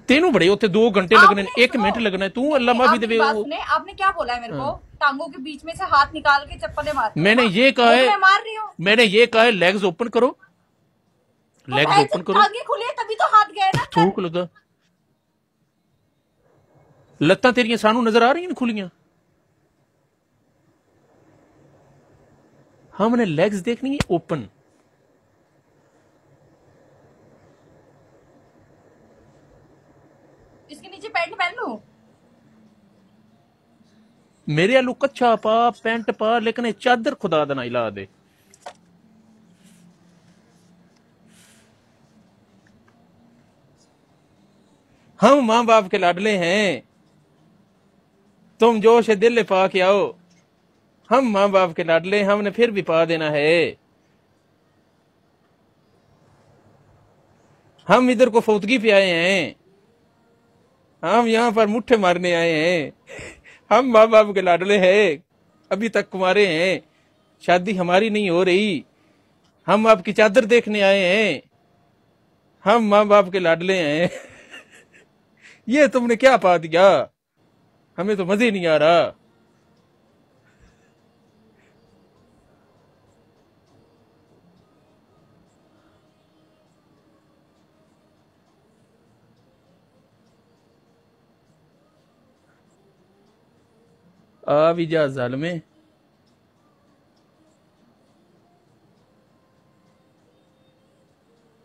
तेनू बड़े होते 2 घंटे लगने, 1 मिनट लगना है। तू अल्लाह माफी देवे। आपने क्या बोला है मेरे को? टांगों के बीच में से हाथ निकाल के चप्पलें मारते हो? मैंने ये कहा है, मैं मार रही हूँ। मैंने ये कहा है लेग्स ओपन करो, तो लेग्स ओपन करो। टांगे खुले तभी तो हाथ गए ना। थूक लगा। लत्तां तेरियां सानू नजर आ रही हैं खुलियां। हमने लेग्स देखनी है ओपन। इसके नीचे पैंट पहन लूं? मेरे आलू कच्छा पा, पैंट पा, लेकिन चादर खुदा दा ना हिला दे। हम मां बाप के लाडले हैं, तुम जोश दिल पा के आओ। हम माँ बाप के लाडले, हमने फिर भी पा देना है। हम इधर को फौतगी पे आए हैं, हम यहाँ पर मुट्ठे मारने आए हैं। हम माँ बाप के लाडले हैं, अभी तक कुंवारे हैं, शादी हमारी नहीं हो रही। हम आपकी चादर देखने आए हैं, हम माँ बाप के लाडले हैं। ये तुमने क्या पा दिया, हमें तो मजे नहीं आ रहा। आ भी जा जालमे।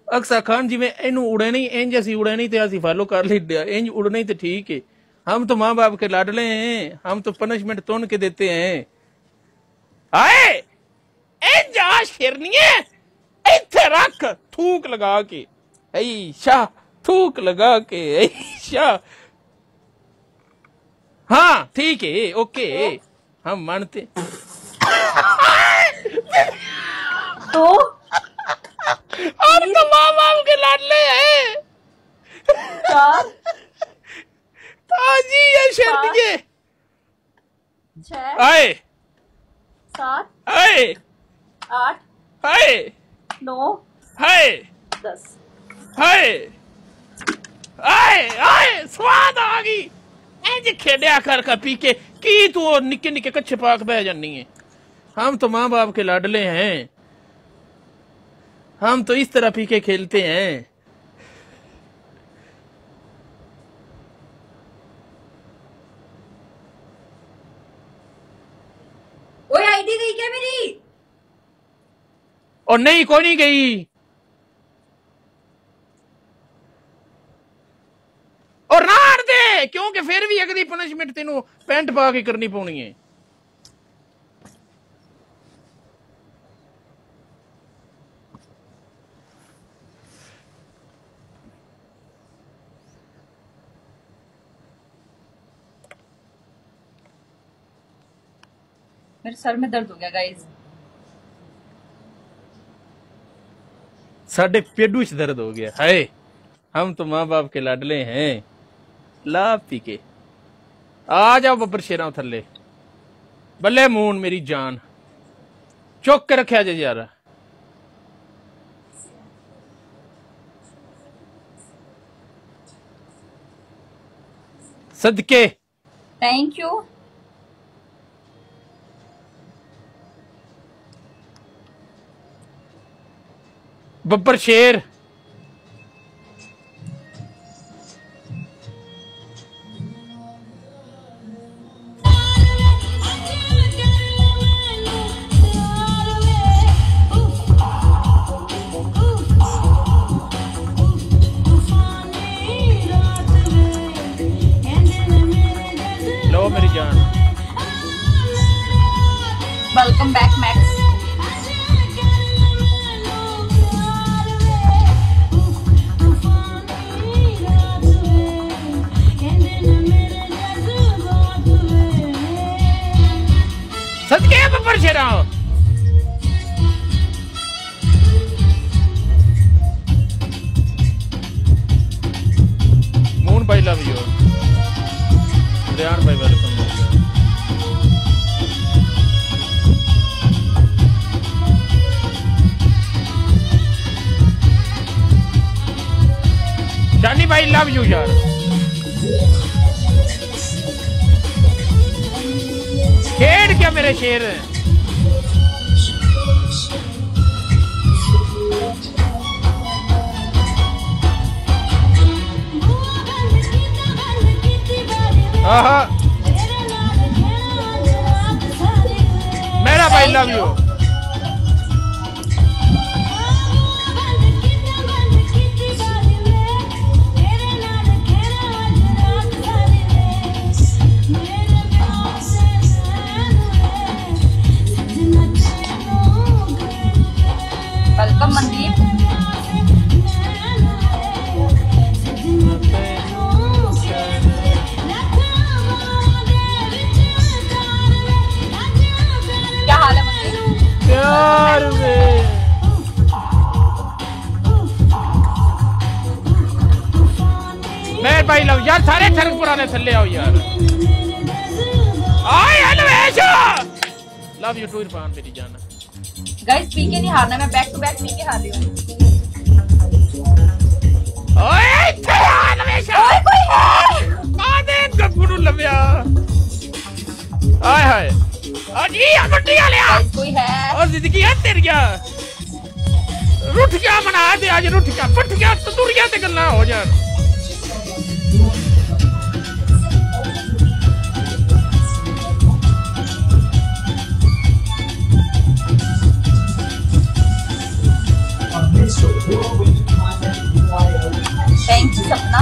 अक्सा खान जिवें इनू उड़े नहीं, इंज असी उड़े नहीं ते असी फॉलो कर ली, इंज उड़ने तो ठीक है। हम तो माँ बाप के लाडले हैं, हम तो पनिशमेंट तोड़ के देते हैं। आए इंज आ शेरनिए, इथे रख थूक लगा के, ऐशा थूक लगा के, ऐशा। हाँ ठीक है, ओके, हम मानते। तो और तो माँ बाप के लाडले हैं। 4 जी ये शेरनिए। 6 आए 7 आए 8 आए 9 आए 10। आए आए आए स्वाद आ गई। इंज खेडिया कर पी के की तू निक्के निक्के कच्चे पाक बह जानी है। हम तो माँ बाप के लाडले हैं, हम तो इस तरह पी के खेलते हैं। ओए आईडी गई क्या मेरी? और नहीं, कोई नहीं गई। और राड़ दे, क्योंकि फिर भी अगली पनिशमेंट तेनू पैंट पा के करनी पौनी है। मेरे सर में दर्द हो गया गाइस। साढ़े पेडू च दर्द हो गया। हाय, हम तो माँ बाप के लाडले हैं। ला पी के आ जाओ बब्बर शेरा थले। बल्ले मून मेरी जान, चुक के रखा जे यार। सदके थैंक यू। बब्बर शेर। लो मेरी जान। Welcome back max. सदके बब्बर शेरा। मून भाई लव यू। रियान भाई वेलकम। जानी भाई लव यू यार। खेड़ क्या मेरे शेर। आहा, मेरा भाई लव यू। वेलकम मनदीप। यार सारे ठरक पुराने थल्ले आओ यार आए लवेश लव यू टू इरफान मेरी जान गाइस पीके नहीं हारना मैं बैक टू बैक पीके हार रही हूं ओए इथे आ लवेश ओए कोई है आ दे गप्पू नु लव्या आए हाय अजी मट्टी वाले गाइस कोई है और जिंदगी है तेरिया रुठ क्या मना दे आज रुठ क्या पट क्या तो दुनिया ते गल्ला हो जान थैंक यू सपना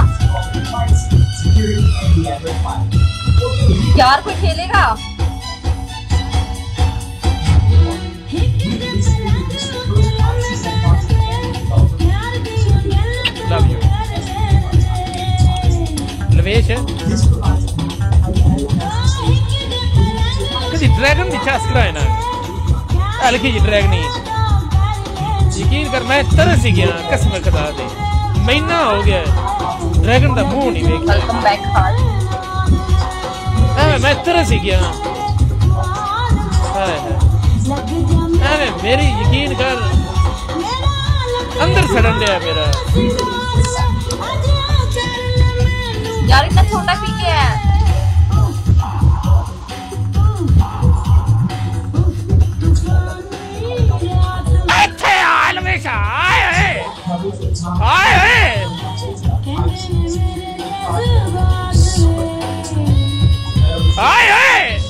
यार कोई खेलेगा लव यू लवेश कभी ड्रैगन नहीं छास कराए ना हल्की जी ड्रैगन नहीं यकीन कर मैं तरस ही गया कसम खुदा दे महीना हो गया ड्रैगन का मुंह नहीं देख वेलकम बैक हार्ट मैं तरस ही गया मेरी यकीन कर अंदर सड़न दिया मेरा यार इतना छोटा पीके है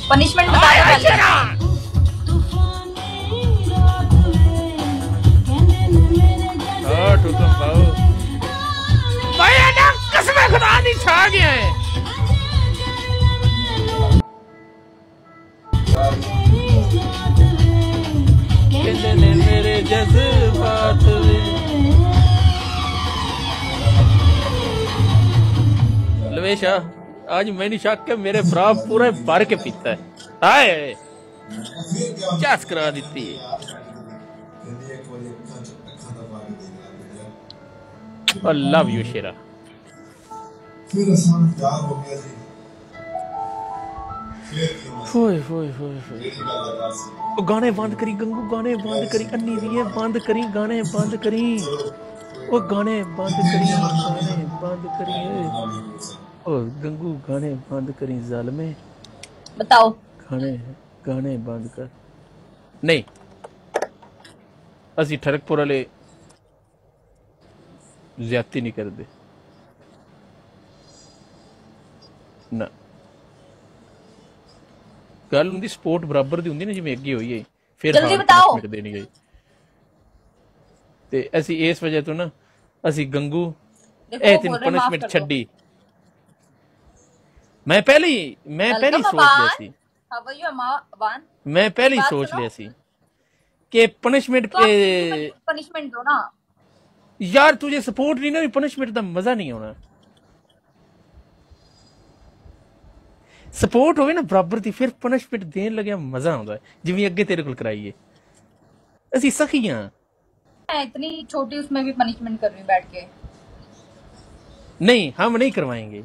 पनिशमेंट बता दो पहले कसम खुदा दी छा गया है मेरे जज्बात लवेशा आज मैंने शक के मेरे भरा पूरे भर के पीता है हाय चास करा दी I love you शेरा फिर आसान प्यार हो गया जी होए होए होए ओ गाने बंद करी गंगू गाने बंद करी अन्नी दिए बंद करी गाने बंद करी ओ गाने बंद करी ओ गंगू गाने बंद करी जालमे बताओ गाने बंद कर नहीं असि ठरकपुर वाले ज्यादती नहीं कर दे ना गल हुंदी सपोर्ट बराबर दी हुंदी ना जिवें अगे होई है फिर जल्दी बताओ देनी गई ते असी इस वजह तो ना असी गंगू ए तीन पनिशमेंट छड्डी मैं पहले ही सोच लिया सी हाउ आर यू अमान मैं पहले ही सोच लिया सी कि पनिशमेंट पे पनिशमेंट दो ना यार तुझे सपोर्ट नहीं ना पनिशमेंट का मजा नहीं आना सपोर्ट होवे ना बराबर दी फिर पनिशमेंट देन लगे मजा आता है जिवें अगे तेरे को कराइए असी सखी हां मैं इतनी छोटी उसमें भी पनिशमेंट कर रही हूं बैठ के नहीं हम नहीं करवाएंगे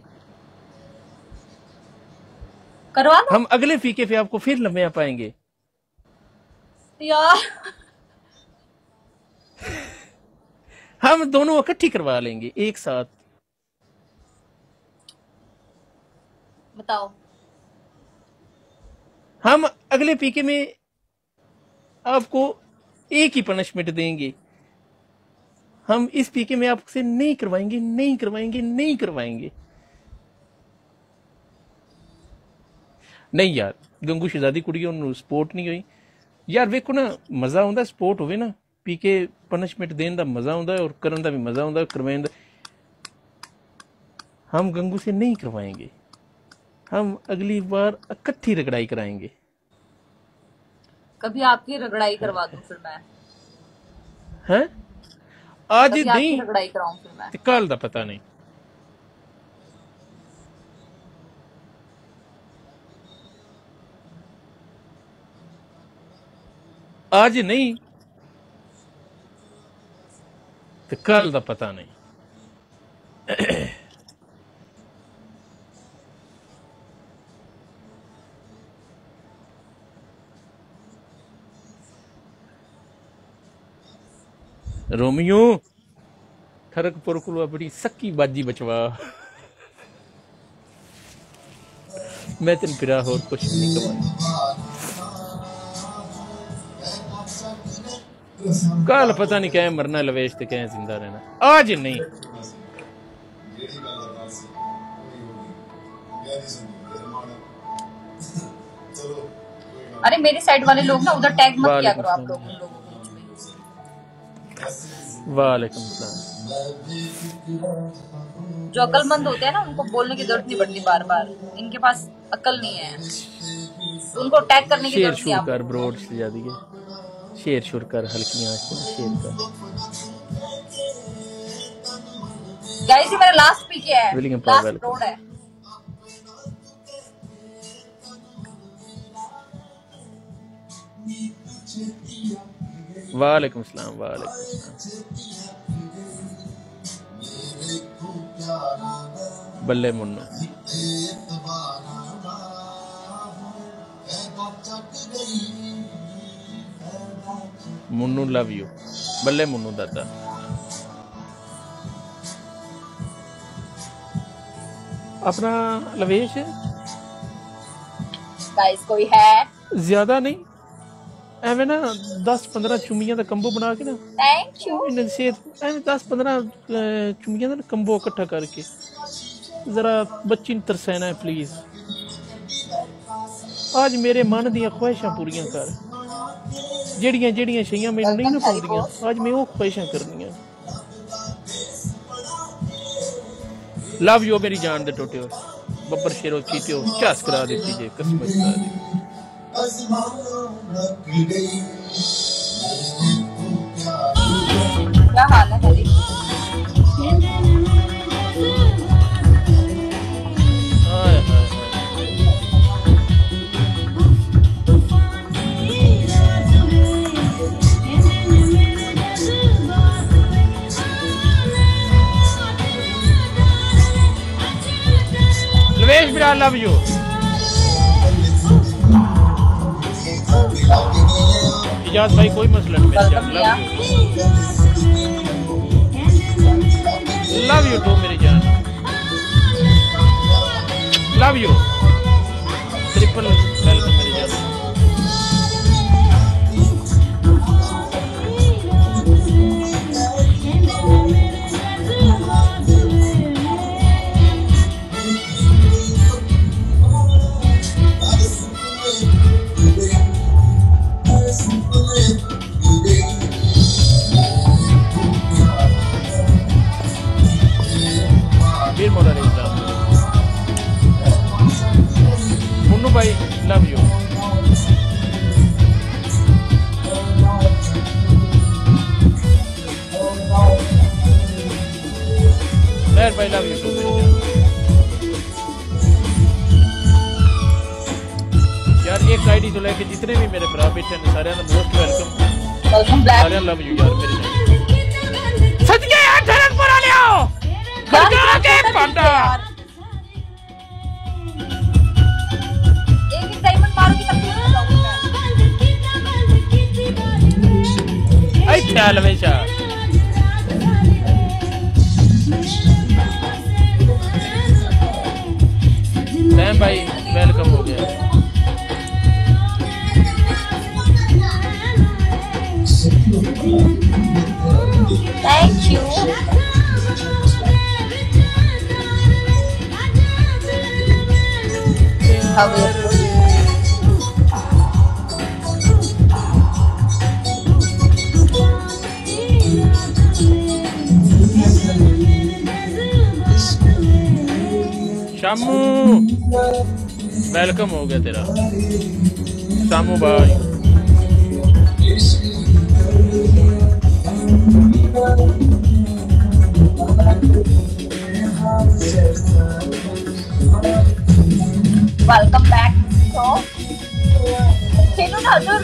करवा दो हम अगले फीके पे आपको फिर लम्हे आ पाएंगे यार हम दोनों इकट्ठी करवा लेंगे एक साथ बताओ हम अगले पीके में आपको एक ही पनिशमेंट देंगे हम इस पीके में आपसे नहीं करवाएंगे नहीं यार गंगू शहजादी कुड़ी उन्होंने सपोर्ट नहीं हुई यार वेखो ना मजा आता सपोर्ट होवे ना पीके पनिशमेंट देने का मजा आता है और करने का भी मजा आता है करवाने का हम गंगू से नहीं करवाएंगे हम अगली बार इकट्ठी रगड़ाई कराएंगे कभी आपकी रगड़ाई करवा दूं फिर मैं हैं आज नहीं रगड़ाई कराऊं फिर मैं कल का पता नहीं आज नहीं तो कल का पता नहीं रोमियो खरगपुर को बड़ी सक्की बाजी बचवा मैं तेन फिरा होर कुछ नहीं कमा कल पता नहीं क्या मरना लवेश ते क्या जिंदा रहना आज नहीं अरे मेरे साइड वाले लोग ना उधर टैग मत किया करो आप लोग उन लोगों को। वालेकुम सलाम। जो अक्लमंद होते हैं ना उनको बोलने की जरूरत नहीं पड़ती बार बार, इनके पास अक्ल नहीं है, उनको टैग करने की जरूरत नहीं है। शेर ब्रोड से ज्यादा है शेर शुर कर हल्की आंच पे शेर कर। गाइस ये मेरा लास्ट पीके है, लास्ट ब्रोड है। वालेकुम सलाम वालेकुम सलाम। बल्ले मुन्नू मुन्नू लव यू बल्ले मुन्नू दादा। अपना लवेश गाइस कोई है ज्यादा नहीं एवं ना 10-15 चुमियां का कंबो बना के ना थैंक यू एवं 10-15 चुमियां का कंबो इकट्ठा करके जरा बच्ची तरसैना है प्लीज। आज मेरे मन दी ख्वाहिशां पूरियां कर जेड़ियां जेड़ियां शैयां मैनूं नहीं ना पाउंदियां आज मैं वो ख्वाहिशां करनियां। लव यू मेरी जान दे टोटियो बब्बर शेरो चीटियो चस करा देती जे कसम करा दी। क्या हाल है हरी? लवेश ब्रा लव यू इजाज भाई कोई मसला नहीं मेरे जान लव यू टू मेरी जान लव यू ट्रिपल वेलकम मेरी जान। मुन्नू भाई लव यू मेहर भाई लव यू टू यार। एक आईडी तो लेके जितने भी मेरे भरा बैठे हैं सारे मोस्ट वेलकम सारे लव यू यार मेरे जान। सच के यार धरनपुर आ ले आओ के पांडा एक डायमंड मारूंगी तब आई ख्याल हमेशा सैम भाई वेलकम हो गया। थैंक यू शामू वेलकम हो गया तेरा शामू भाई। वेलकम बैक तो चलो ना हजूर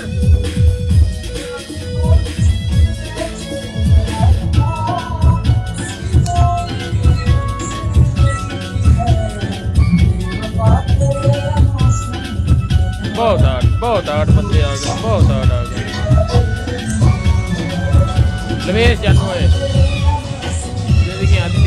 बहुत आठ बंदे आ गए बहुत आठ आ गए। लवेश जानू है जिंदगी आती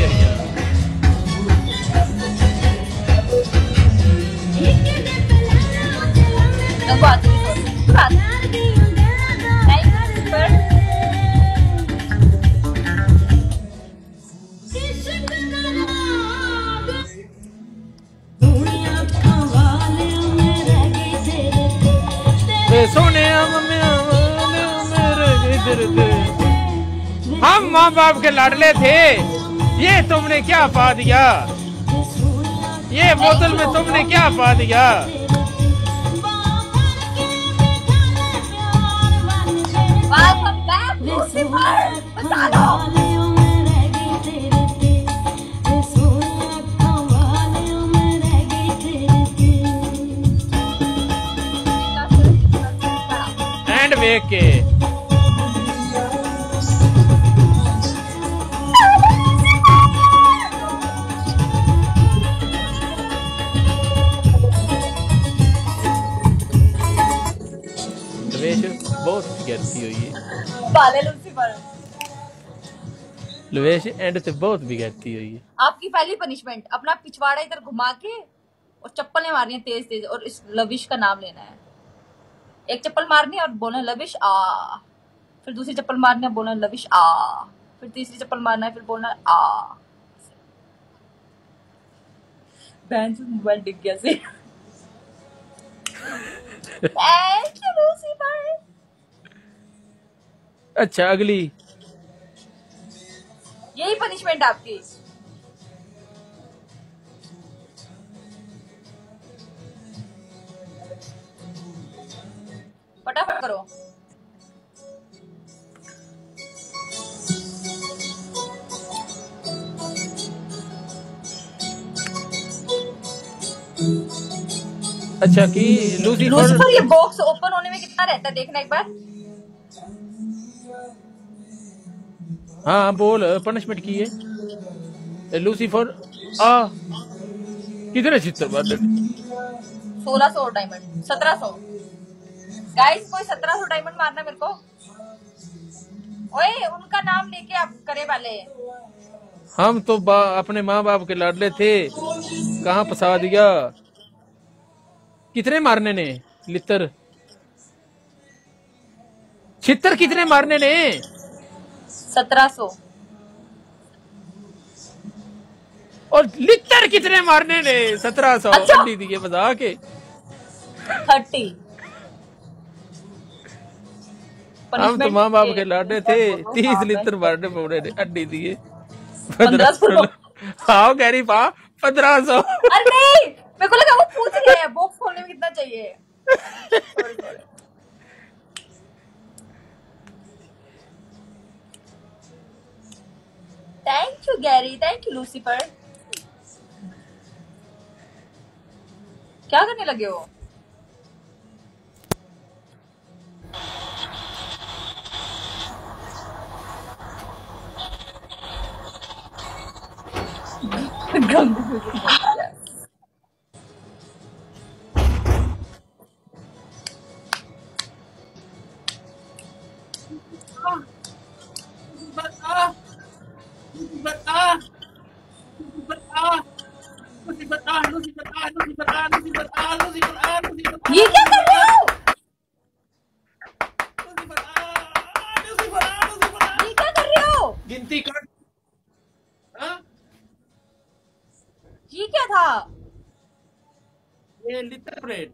तेरी सोने हम माँ बाप के लाडले थे, ये तुमने क्या पा दिया, ये बोतल में तुमने क्या पा दिया। एंड वेख के बहुत बिगड़ती हुई है लवेश एंड से बहुत बिगड़ती हुई है। आपकी पहली पनिशमेंट अपना पिछवाड़ा इधर घुमा के और चप्पलें मारनी है तेज तेज और इस लविश का नाम लेना है। एक चप्पल मारनी है और बोलना लविश आ, फिर दूसरी चप्पल मारनी है बोलना लविश आ, फिर तीसरी चप्पल मारना है फिर बोलना आ। बहन से मोबाइल डिग गया से अच्छा अगली यही पनिशमेंट आपकी। फटाफट करो। अच्छा कि लूसीफर ये बॉक्स ओपन होने में कितना रहता है देखना एक बार। हाँ बोल पनिशमेंट की है लूसीफर आ कितने चित्र 1600 डायमंड 1700 गाइस कोई 1700 डायमंड मारना मेरे को। ओए उनका नाम लेके आप करे वाले। हम तो अपने माँ बाप के लाडले थे, कहाँ फंसा दिया। कितने मारने ने लितर छितर कितने मारने ने 1700 और लिटर कितने मारने ने 1700। अच्छा दिए बजा के 30। हम तो माँ बाप के लाडे थे 30 लीटर मारने पड़े ने अड्डी दिए 1500। हाँ कह रही पा 1500। अरे मेरे को लगा वो पूछ रहे हैं बॉक्स खोलने में कितना चाहिए। Thank you Gary, thank you Lucifer. क्या करने लगे हो? ये क्या कर रहे हो? ये क्या कर रहे हो? गिनती कर। ये क्या था? ये लिटर ब्रेड।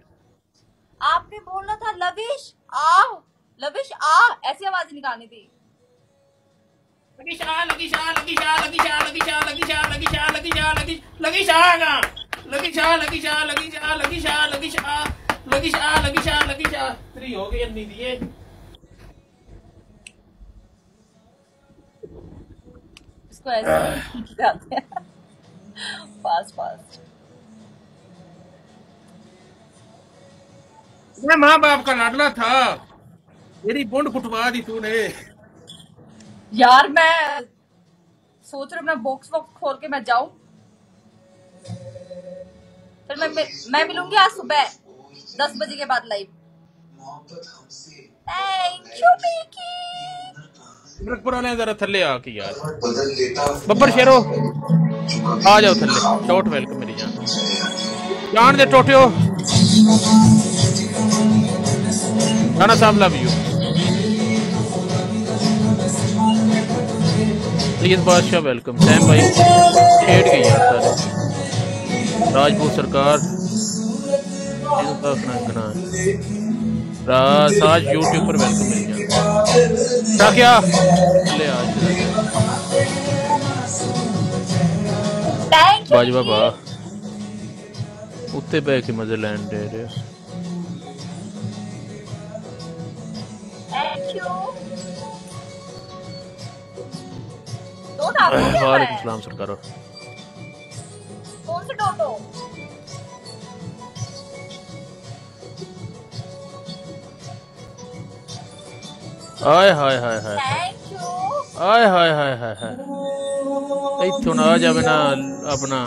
आपने बोलना था लविश आ, लविश आ, ऐसी आवाज निकालनी थी। लगिशा लगिशा लगिशा लगिशा लगिशा लगिशा लगिशा लगिशा लगिशा लगिशा लगिशा लगिशा लगिशा लगिशा लगिशा लगिशा लगिशा 3 हो गए अन्नी दिए। इसको ऐसे फास्ट फास्ट। मैं माँ बाप का लाडला था, मेरी बूंद फुटवा दी तूने। यार मैं सोच रही हूँ अपना बॉक्स वॉक्स खोल के मैं जाऊं, फिर मैं मिलूंगी आज सुबह 10 बजे के बाद लाइव। Thank you Mickey. ट्रकपुर वाले जरा थल्ले आ के यार बब्बर शेरो आ जाओ थल्ले शॉर्ट वेलकम मेरी जान दे टोटियो राणा साहब लव यू प्लीज बादशाह वेलकम सैम भाई शेड गई यार सारे राजपूत सरकार साज यूट्यूब पर वेलकम मिल गया क्या ले आज बाजवा बा उत्ते बह के मजे लैन दे रहे वालेकुम सलाम सरकार कौन से टोटो हाय हाय हाय हाय हाय हाय हाय हाय हाय इत्थों ना आ जावे ना अपना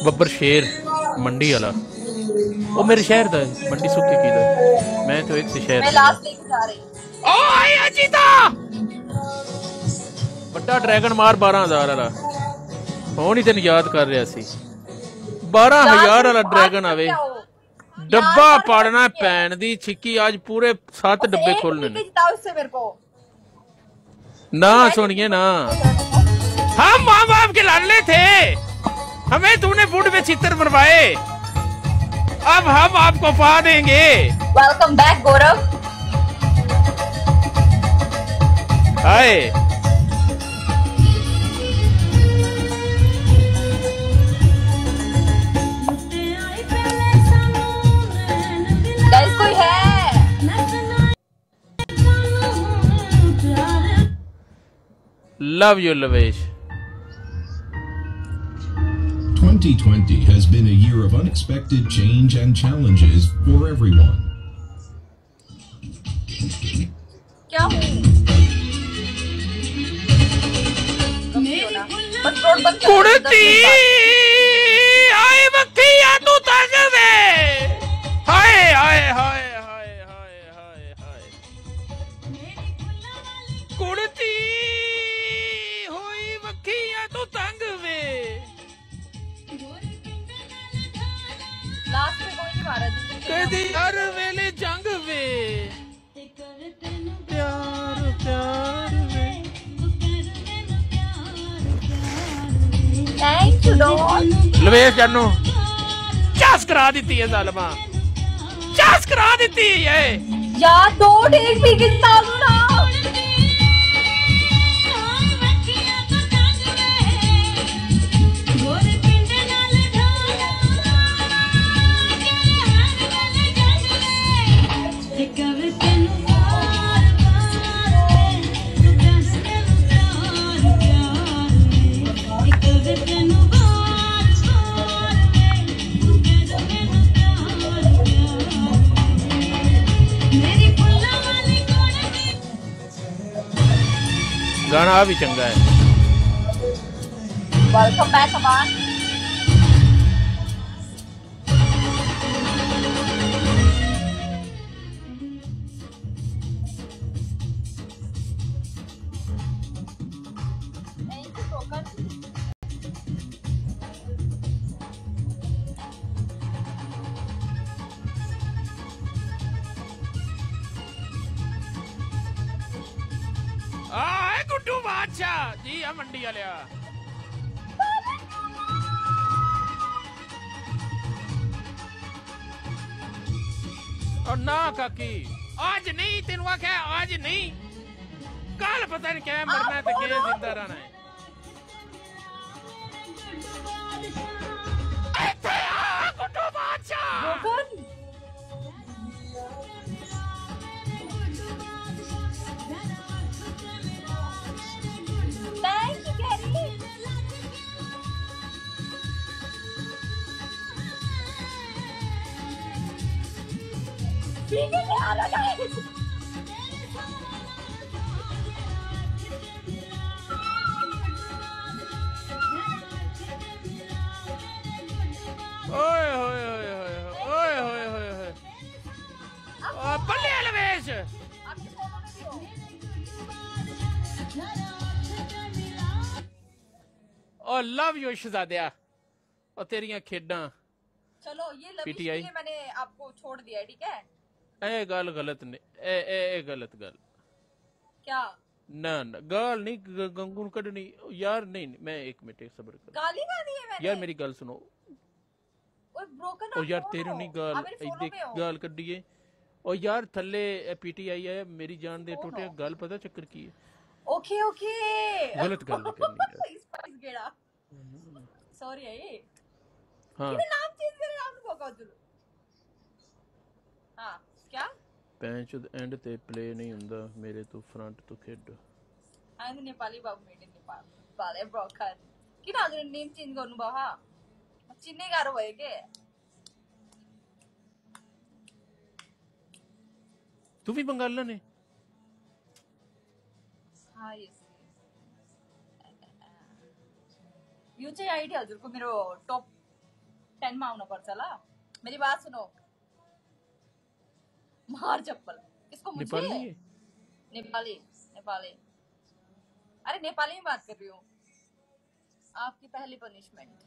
बब्बर शेर मंडी वाला वो मेरे शहर दा मंडी सुक्की की दा मैं तो एक से शहर मैं लास्ट लेके जा रही ओ आया जीता बड़ा ड्रैगन मार 12000 वाला फोन ही तेन याद कर रहा सी 12000 वाला ड्रैगन आवे डब्बा पाड़ना पैन दी छिक्की आज पूरे 7 डब्बे खोलने ने ना सुनिए ना हम माँ बाप के लाडले थे हमें तूने फूड में चित्र मरवाए अब हम आपको पा देंगे वेलकम बैक गौरव हाय कोई है love you लवेश 2020 has been a year of unexpected change and challenges for everyone. क्या कुड़ती आए बक्की या तू तक दे हाय हाय हाय हाय हाय हाय हाय कुड़ती हुई बक्की या तू तंग वे लास्ट में कोई नहीं मारा कदी हर वेले जंग वे प्यार प्यार वे थैंक यू डॉन लवेश जानू चास करा देती है जालमा चास करा देती है यार 2 टेक भी कितना ना गाना भी चंगा है वेलकम बैक अमान गुड्डू बादशाह जी आ मंडी वाले और ना काकी आज नहीं तेन क्या आज नहीं कल पता नहीं क्या मरना है तो क्या जिंदा रहना है गुड्डू बादशाह बल्ले लवेश और लव यू शहजादिया और तेरियां खेडां चलो ये लविश के पीटीआई लिए मैंने आपको छोड़ दिया है, ठीक है? ए गल गलत ने ए गलत गल क्या ना ना गाल नहीं गंगू कढ़नी यार नहीं मैं एक मिनट सबर कर गाली गा दी है मैंने? यार मेरी गल सुनो ओए ब्रोकन और आप यार कौन तेरे हो? नहीं गाल आप मेरे फोनो पे हो? गाल कड्डिए और यार थल्ले पीटीआई है मेरी जान दे कौन टोटे हो? गल पता चक्कर की है ओके ओके गलत गल नहीं करनी यार स्पाइस गेड़ा सॉरी है ये हाँ किने नाम चेंज करे नाम को कहो चलो हाँ क्या पैंच एंड ते प्ले नहीं हुंदा मेरे तो फ्रंट तो खेड I am Nepali Babu made in Nepal बाले ब्रोकन किन हजुर नेम चेन्ज गर्नु भयो हा चिन्नै गाह्रो भयो के तू भी बंगाला ने हाँ यस यो चाहिँ आइडी हजुरको मेरो टप 10 मा आउनु पर्छ ल मेरी बात सुनो मार चप्पल किसको मुझे नेपाली है नेपाली नेपाली अरे नेपाली में बात कर रही हूँ आपकी पहली पनिशमेंट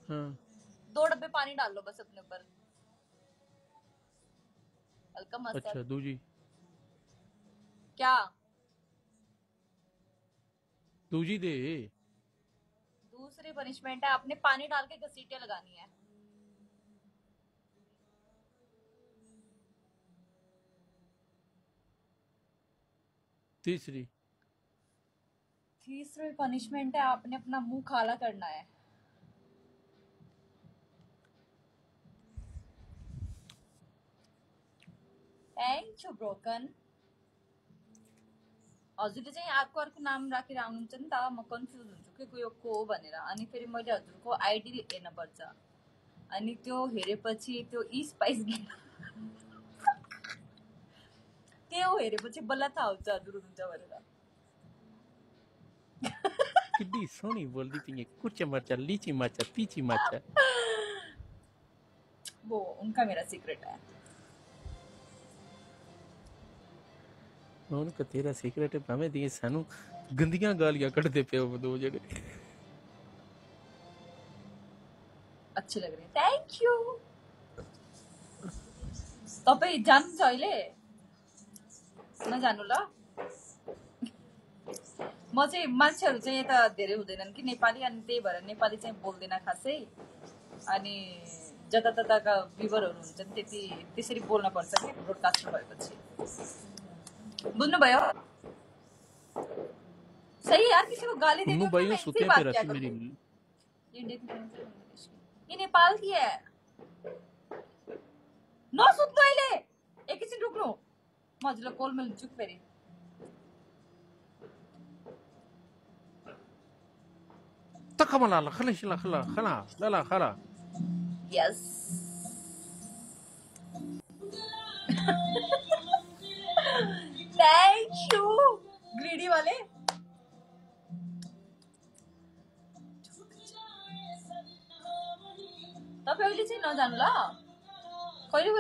हाँ 2 डब्बे पानी डाल लो बस अपने ऊपर हल्का मस्त अच्छा दूजी क्या दूजी दे दूसरी पनिशमेंट है आपने पानी डाल के घसीटे लगानी है तीसरी तीसरी पनिशमेंट है आपने अपना मुंह काला करना है थैंक यू ब्रोकन हजुरले चाहिँ अर्को अर्को नाम राखेर आउनुहुन्छ नि त म कन्फ्युज हुन्छु के यो को हो भनेर अनि फेरि मैले हजुरको आइडी हेर्न पर्छ अनि त्यो हेरेपछि त्यो स्पाइस त्यो हेरेपछि बल्ल थाहा हुन्छ हजुर हुनुहुन्छ भनेर किड्डी सोनी बोलती थी ये कुछ मचा लीची मचा पीची मचा वो उनका मेरा सीक्रेट है उनका तेरा सीक्रेट है भाਵੇਂ दिए सानू गंदियां गालियां कढ़दे पे वो दो जड़े अच्छी लग रही है थैंक यू तपाईँ जानुहुन्छ अहिले नजानु ल म चाहिँ मान्छेहरू चाहिँ यता धेरै हुँदैनन् कि नेपाली अनि त्यही भएर नेपाली चाहिँ बोल्दैन खासै अनि जतातताका भ्युवरहरू हुन्छन् त्यति त्यसरी बोल्न पर्छ कि ब्रोडकास्टर भएपछि बुझ्नुभयो सही यार किसी को गाली देनी हो तो मैं इनसे बात क्या करूं ये नेपाल की है न सुत्नु अहिले एकैछिन रुक्नु म हजुरलाई कल मिल्छु फेरि तखमला खला खला खला खला लला खला यस थैंक यू ग्रीडी वाले तपाईँ अहिले चाहिँ नजानु ल कहिले